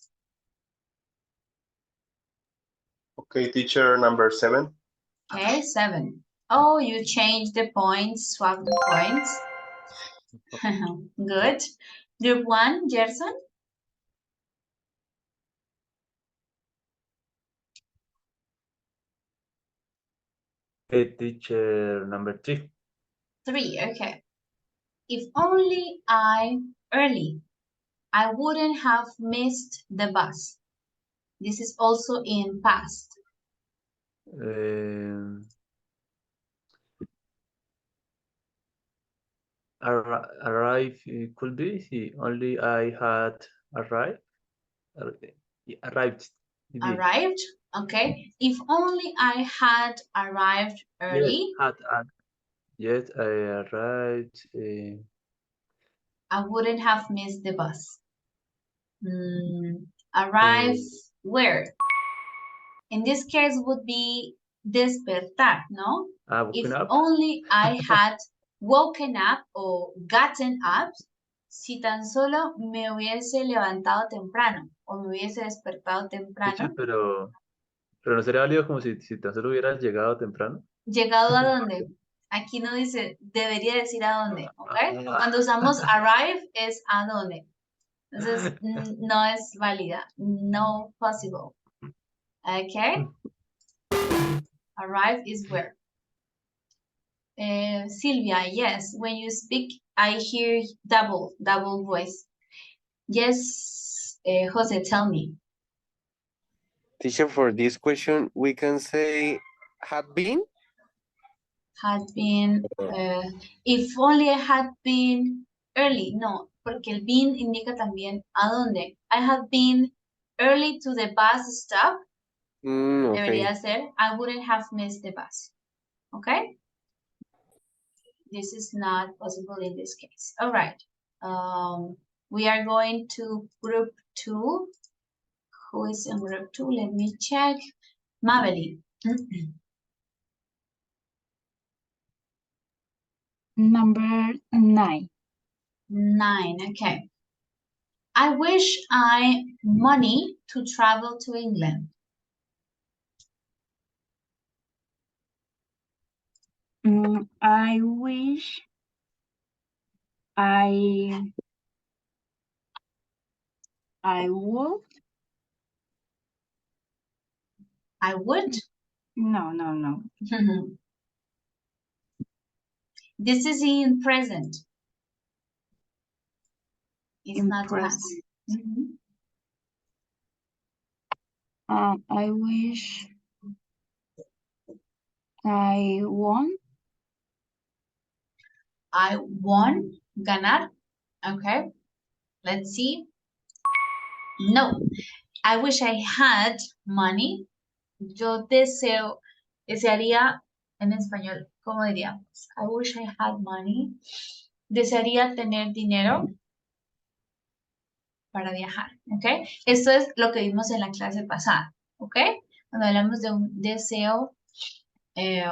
C: Okay, teacher, number 7.
A: Okay, 7. Oh, you changed the points, swap the points. Good. Group 1, Gerson.
J: Okay, teacher, number 3.
A: 3, okay. If only early, I wouldn't have missed the bus. This is also in past.
J: Arrive could be only I had arrived. Arrived.
A: Arrived, okay. If only I had arrived early.
J: Yes, I arrived.
A: I wouldn't have missed the bus. Arrive where? In this case would be despertar, no? If
J: Up.
A: only I had woken up or gotten up, si tan solo me hubiese levantado temprano o me hubiese despertado temprano.
J: Teacher, pero no sería válido como si tan solo hubieras llegado temprano.
A: ¿Llegado a dónde? Aquí no dice, debería decir a dónde, ¿ok? Cuando usamos arrive es a dónde. Entonces, no es válida. No possible. Okay? Arrive is where? Silvia, yes. When you speak, I hear double voice. Yes, Jose, tell me.
E: Teacher, for this question, we can say had been?
A: Had been, if only I had been early. No, porque el been indica también a dónde. I have been early to the bus stop.
E: Okay.
A: Debería ser, I wouldn't have missed the bus. Okay? This is not possible in this case. All right. We are going to group 2. Who is in group 2? Let me check. Mabeline.
I: Number 9.
A: 9, okay. I wish I money to travel to England.
I: I wish I would.
A: I would?
I: No.
A: This is in present. It's
I: In
A: not
I: present.
A: past.
I: I wish I won.
A: I won, ganar. Okay, let's see. No, I wish I had money. Yo desearía en español, ¿cómo diríamos? I wish I had money. Desearía tener dinero para viajar, ¿ok? Esto es lo que vimos en la clase pasada, ¿ok? Cuando hablamos de un deseo,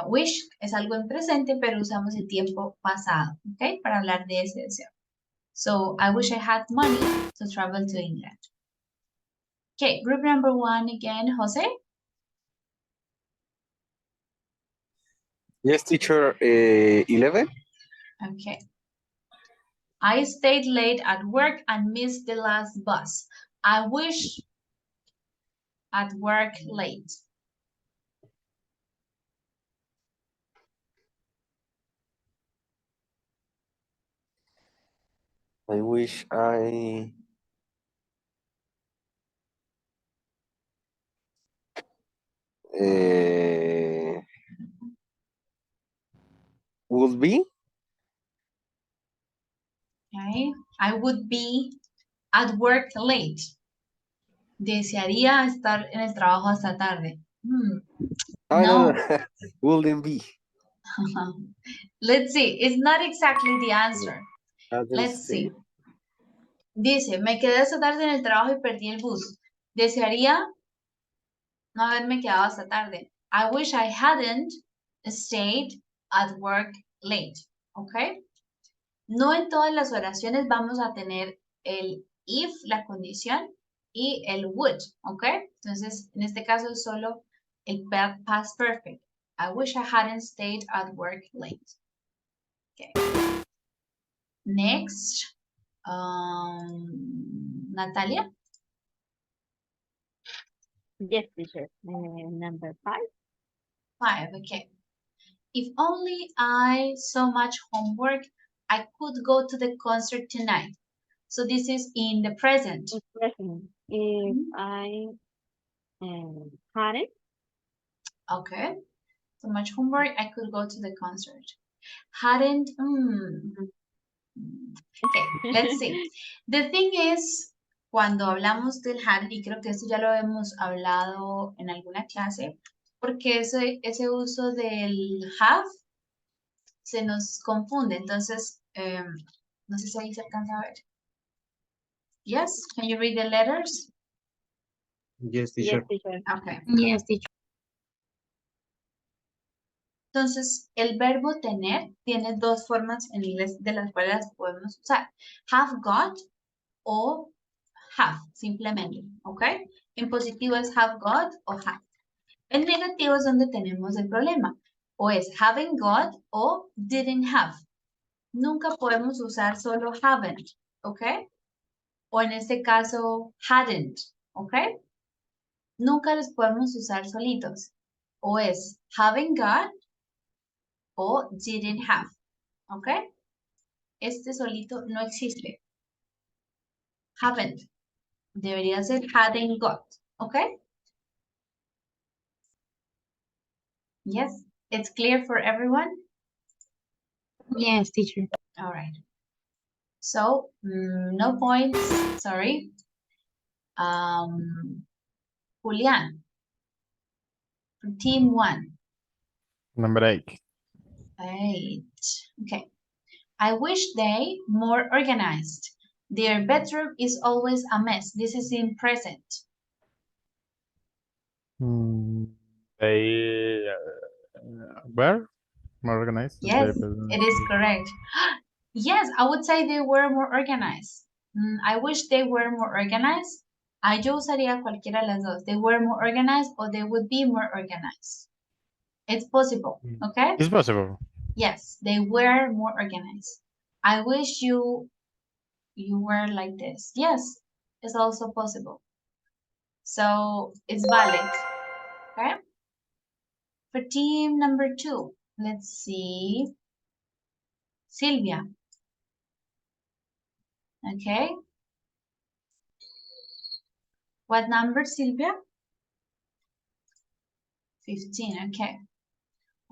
A: wish es algo en presente, pero usamos el tiempo pasado, ¿ok? Para hablar de ese deseo. So, I wish I had money to travel to England. Okay, group number 1 again, Jose.
E: Yes, teacher. 11.
A: Okay. I stayed late at work and missed the last bus. I wish at work late.
E: I wish I would be.
A: Okay. I would be at work late. Desearía estar en el trabajo hasta tarde.
E: No.
A: No.
E: Wouldn't be.
A: Let's see. It's not exactly the answer. Let's see. Dice, me quedé hasta tarde en el trabajo y perdí el bus. Desearía no haberme quedado hasta tarde. I wish I hadn't stayed at work late. ¿Ok? No en todas las oraciones vamos a tener el if, la condición, y el would. ¿Ok? Entonces, en este caso es solo el past perfect. I wish I hadn't stayed at work late. Okay. Next. Natalia?
G: Yes, teacher. Number 5.
A: 5, okay. If only I so much homework, I could go to the concert tonight. So this is in the present.
G: Present. If I hadn't.
A: Okay. So much homework, I could go to the concert. Hadn't. Okay, let's see. The thing is, cuando hablamos del had, y creo que esto ya lo hemos hablado en alguna clase, porque ese uso del have se nos confunde. Entonces, no sé si ahí se alcanza a ver. Yes, can you read the letters?
D: Yes, teacher.
G: Yes, teacher.
A: Okay.
I: Yes, teacher.
A: Entonces, el verbo tener tiene dos formas en inglés de las cuales las podemos usar. Have got o have, simplemente, ¿ok? En positivo es have got o have. En negativo es donde tenemos el problema. O es haven't got o didn't have. Nunca podemos usar solo haven't, ¿ok? O en este caso, hadn't, ¿ok? Nunca los podemos usar solitos. O es haven't got o didn't have, ¿ok? Este solito no existe. Haven't. Debería ser hadn't got, ¿ok? Yes, it's clear for everyone?
I: Yes, teacher.
A: All right. So, no points, sorry. Julian, team 1.
F: Number 8.
A: 8. Okay. I wish they more organized. Their bedroom is always a mess. This is in present.
F: They were more organized.
A: Yes, it is correct. Yes, I would say they were more organized. I wish they were more organized. Yo usaría cualquiera de las dos. They were more organized or they would be more organized. It's possible, okay?
F: It's possible.
A: Yes, they were more organized. I wish you were like this. Yes, it's also possible. So it's valid, okay? For team number 2, let's see. Silvia. Okay. What number, Silvia? 15, okay.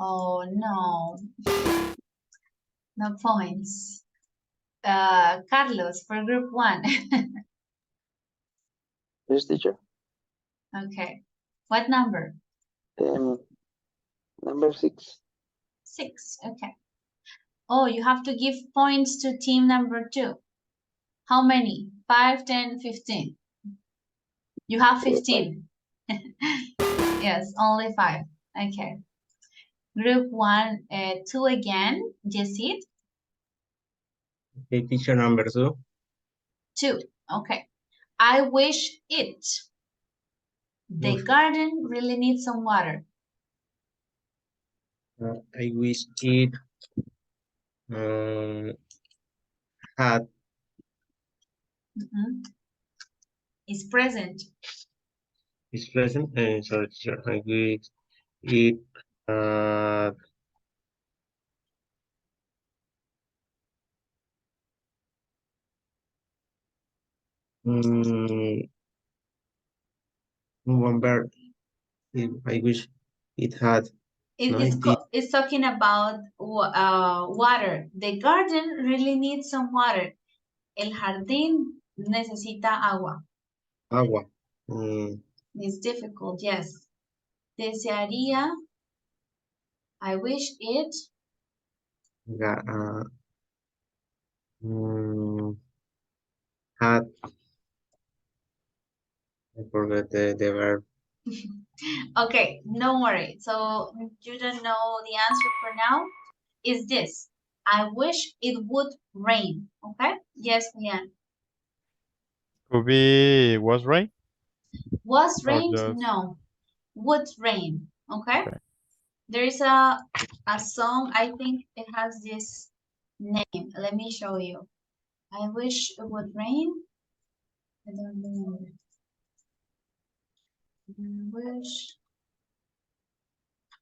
A: Oh, no. No points. Carlos, for group 1.
K: Yes, teacher.
A: Okay. What number?
K: Number 6.
A: 6. Okay. Oh, you have to give points to team number 2. How many? 5, 10, 15. You have 15. Yes, only 5. Okay. Group 1, 2 again. Yesid?
D: Okay, teacher number 2.
A: 2. Okay. I wish it. The garden really needs some water.
D: I wish it had.
A: Is present.
D: Is present. Sorry, teacher. I wish it had. One bird. I wish it had.
A: It's talking about water. The garden really needs some water. El jardín necesita agua.
D: Agua.
A: It's difficult, yes. Desearía. I wish it.
D: Had. I forgot the verb.
A: Okay, don't worry. So you don't know the answer for now. Is this? I wish it would rain. Okay? Yes, Leanne.
F: Could be was right?
A: Was
F: Or
A: rained?
F: just
A: No. Would rain. Okay? There is a song, I think it has this name. Let me show you. I wish it would rain. I don't remember. I wish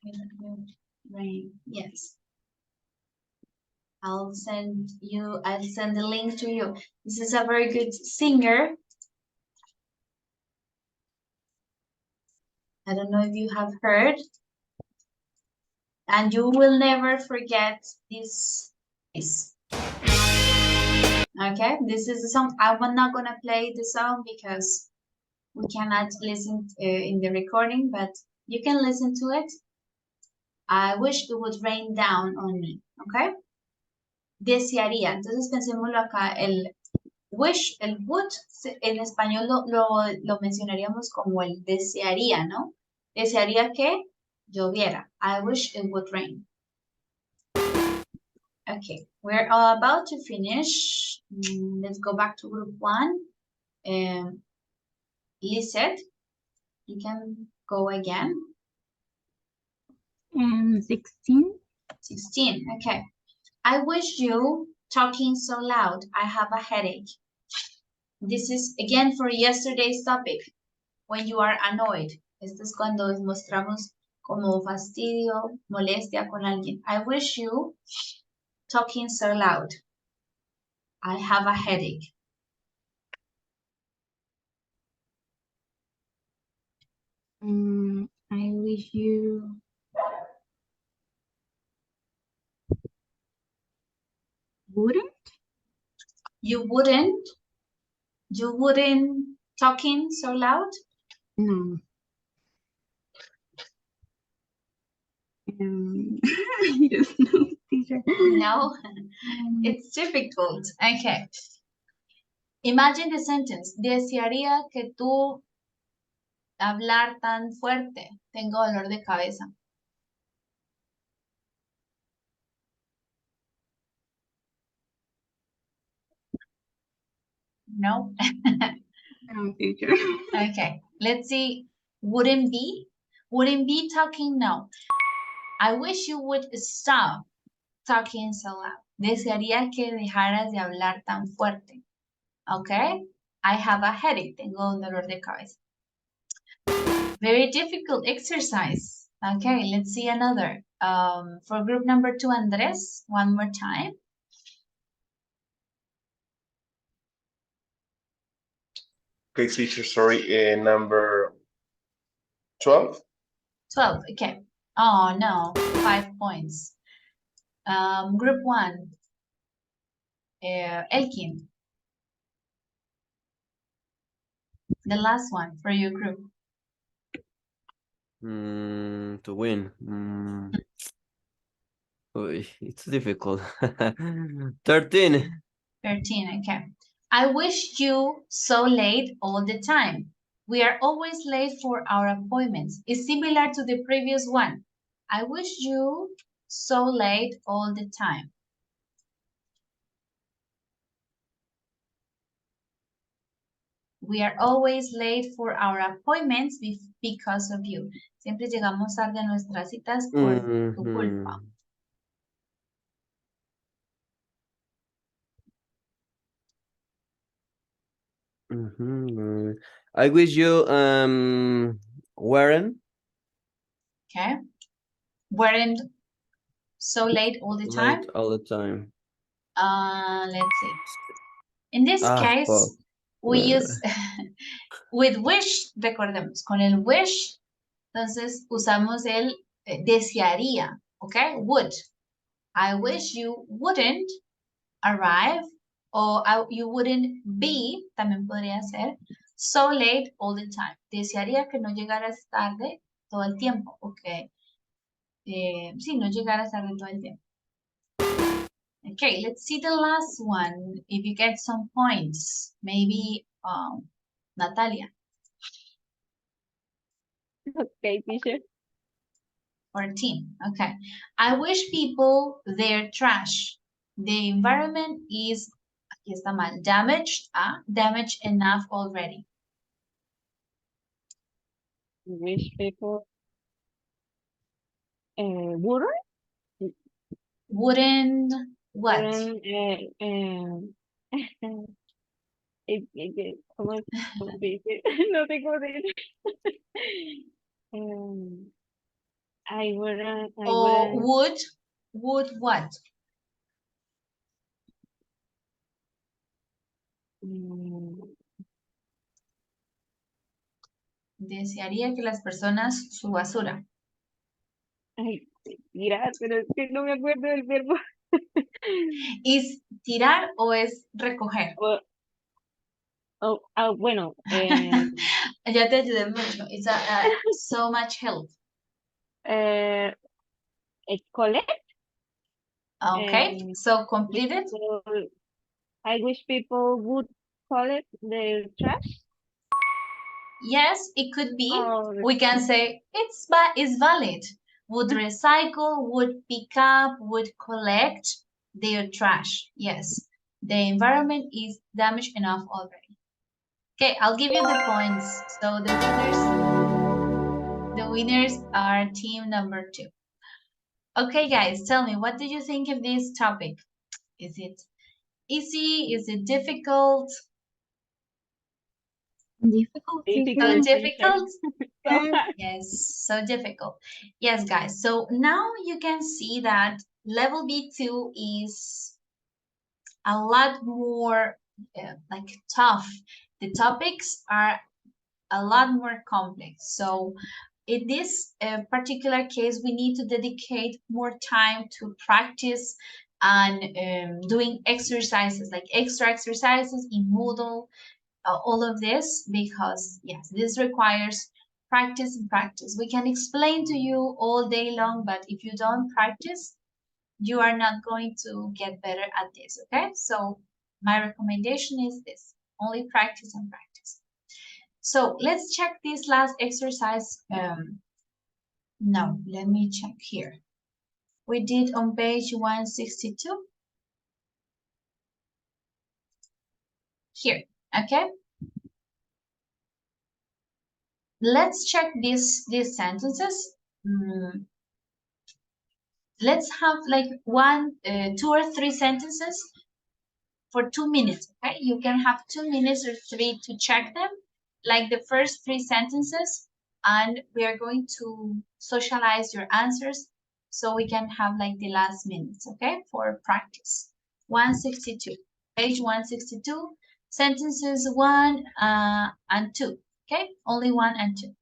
A: it would rain. Yes. I'll send the link to you. This is a very good singer. I don't know if you have heard. And you will never forget this. Okay, this is the song. I'm not gonna play the song because we cannot listen in the recording, but you can listen to it. I wish it would rain down on me, okay? Desearía. Entonces pensémoslo acá, el wish, el would, en español lo mencionaríamos como el desearía, ¿no? Desearía que lloviera. I wish it would rain. Okay, we're about to finish. Let's go back to group 1. Lisette, you can go again.
I: 16.
A: 16, okay. I wish you talking so loud. I have a headache. This is again for yesterday's topic. When you are annoyed. Esto es cuando mostramos como fastidio, molestia con alguien. I wish you talking so loud. I have a headache.
I: I wish you wouldn't.
A: You wouldn't talking so loud?
I: No. Yes, no, teacher.
A: No, it's difficult. Okay. Imagine the sentence. Desearía que tú hablar tan fuerte. Tengo dolor de cabeza. No.
I: No, teacher.
A: Okay. Let's see. Wouldn't be? Wouldn't be talking? No. I wish you would stop talking so loud. Desearía que dejaras de hablar tan fuerte. Okay. I have a headache. Tengo un dolor de cabeza. Very difficult exercise. Okay, let's see another. For group number 2, Andres, one more time.
C: Okay, teacher, sorry, number 12.
A: 12, okay. Oh, no, 5 points. Group 1, Elkin. The last one for your group.
J: To win. It's difficult. 13.
A: 13, okay. I wish you so late all the time. We are always late for our appointments. It's similar to the previous one. I wish you so late all the time. We are always late for our appointments because of you. Siempre llegamos tarde a nuestras citas por tu culpa.
J: I wish you weren't.
A: Okay. Weren't so late all the time.
J: Late all the time.
A: Let's see. In this case,
J: fuck.
A: we use with wish, recordemos, con el wish, entonces usamos el desearía, okay? Would. I wish you wouldn't arrive, or you wouldn't be, también podría ser, so late all the time. Desearía que no llegaras tarde todo el tiempo, okay? Sí, no llegaras tarde todo el tiempo. Okay, let's see the last one. If you get some points, maybe Natalia.
G: Okay, teacher.
A: 14. Okay. I wish people their trash. The environment is, aquí está mal, damaged, damaged enough already.
G: Wish people wouldn't
A: what?
G: ¿Cómo dice? No sé cómo dice. I wouldn't.
A: Would what? Desearía que las personas su basura.
G: Ay, tirar, pero es que no me acuerdo del verbo.
A: ¿Es tirar o es recoger?
G: Bueno.
A: Ya te ayudé mucho. It's so much help.
G: Collect.
A: Okay, so completed.
G: I wish people would collect their trash.
A: Yes, it could be. We can say it's valid. Would recycle, would pick up, would collect their trash. Yes, the environment is damaged enough already. Okay, I'll give you the points. So the winners are team number 2. Okay, guys, tell me, what do you think of this topic? Is it easy? Is it difficult?
H: Difficult.
A: So difficult? Yes, so difficult. Yes, guys. So now you can see that level B2 is a lot more like tough. The topics are a lot more complex. So in this particular case, we need to dedicate more time to practice and doing exercises, like extra exercises in Moodle, all of this, because yes, this requires practice and practice. We can explain to you all day long, but if you don't practice, you are not going to get better at this, okay? So my recommendation is this: only practice and practice. So let's check this last exercise. No, let me check here. We did on page 162. Here, okay? Let's check these sentences. Let's have like 2 or 3 sentences for 2 minutes, okay? You can have 2 minutes or 3 to check them, like the first 3 sentences, and we are going to socialize your answers so we can have like the last minutes, okay, for practice. 162, page 162, sentences 1 and 2, okay? Only 1 and 2.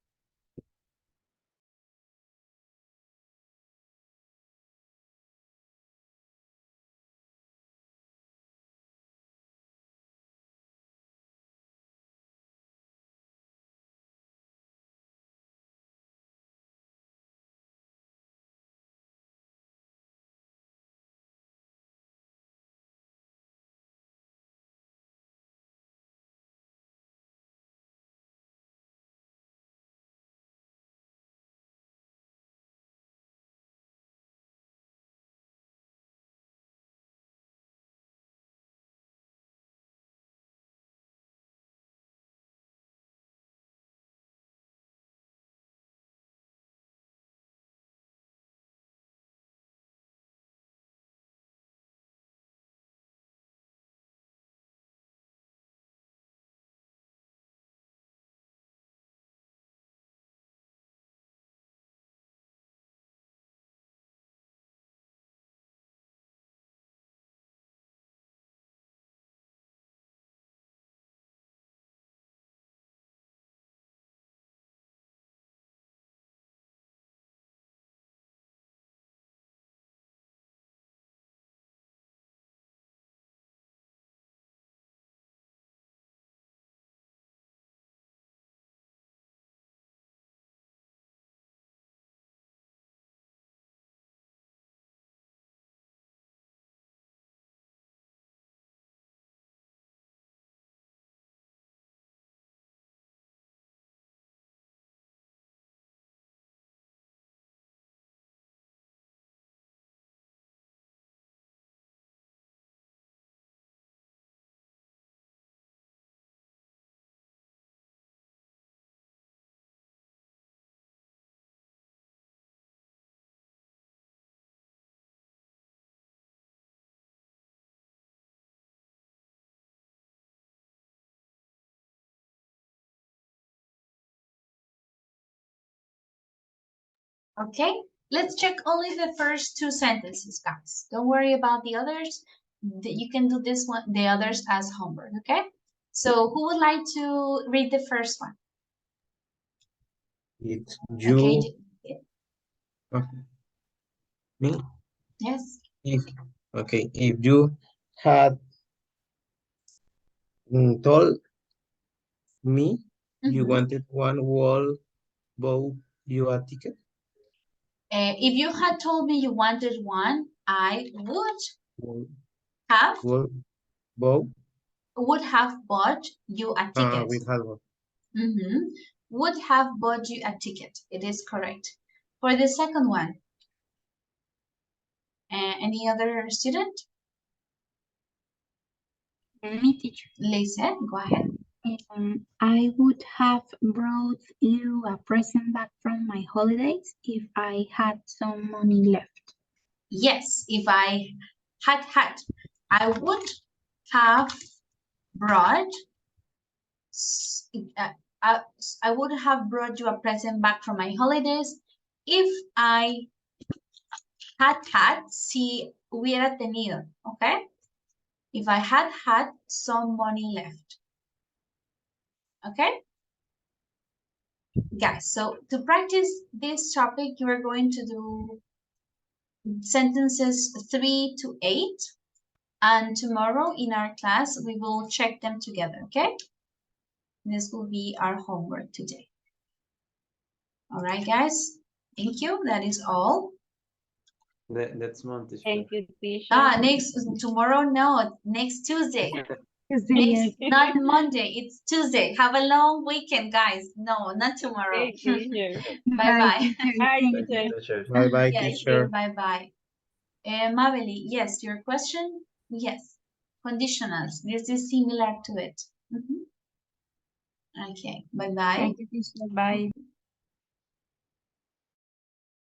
A: Okay, let's check only the first two sentences, guys. Don't worry about the others. You can do this one, the others as homework, okay? So who would like to read the first one?
D: It's you.
A: Okay.
D: Me?
A: Yes.
D: Okay, if you had told me you wanted one wall, bought you a ticket?
A: If you had told me you wanted one, I would have bought you a ticket. Would have bought you a ticket. It is correct. For the second one, any other student?
I: Me, teacher.
A: Lisa, go ahead.
I: I would have brought you a present back from my holidays if I had some money left.
A: Yes, if I had, I would have brought, I would have brought you a present back from my holidays if I had, si hubiera tenido, okay? If I had some money left, okay? Guys, so to practice this topic, you are going to do sentences 3 to 8. And tomorrow in our class, we will check them together, okay? This will be our homework today. All right, guys. Thank you. That is all.
J: Next month.
G: Thank you, teacher.
A: Tomorrow, no, next Tuesday.
I: Tuesday.
A: Not Monday, it's Tuesday. Have a long weekend, guys. No, not tomorrow.
G: Okay, teacher.
A: Bye-bye.
G: Bye, teacher.
D: Bye-bye,
A: Yes,
D: teacher.
A: bye-bye. Mabeli, yes, your question? Yes. Conditionals. This is similar to it. Okay, bye-bye.
I: Thank you, teacher. Bye.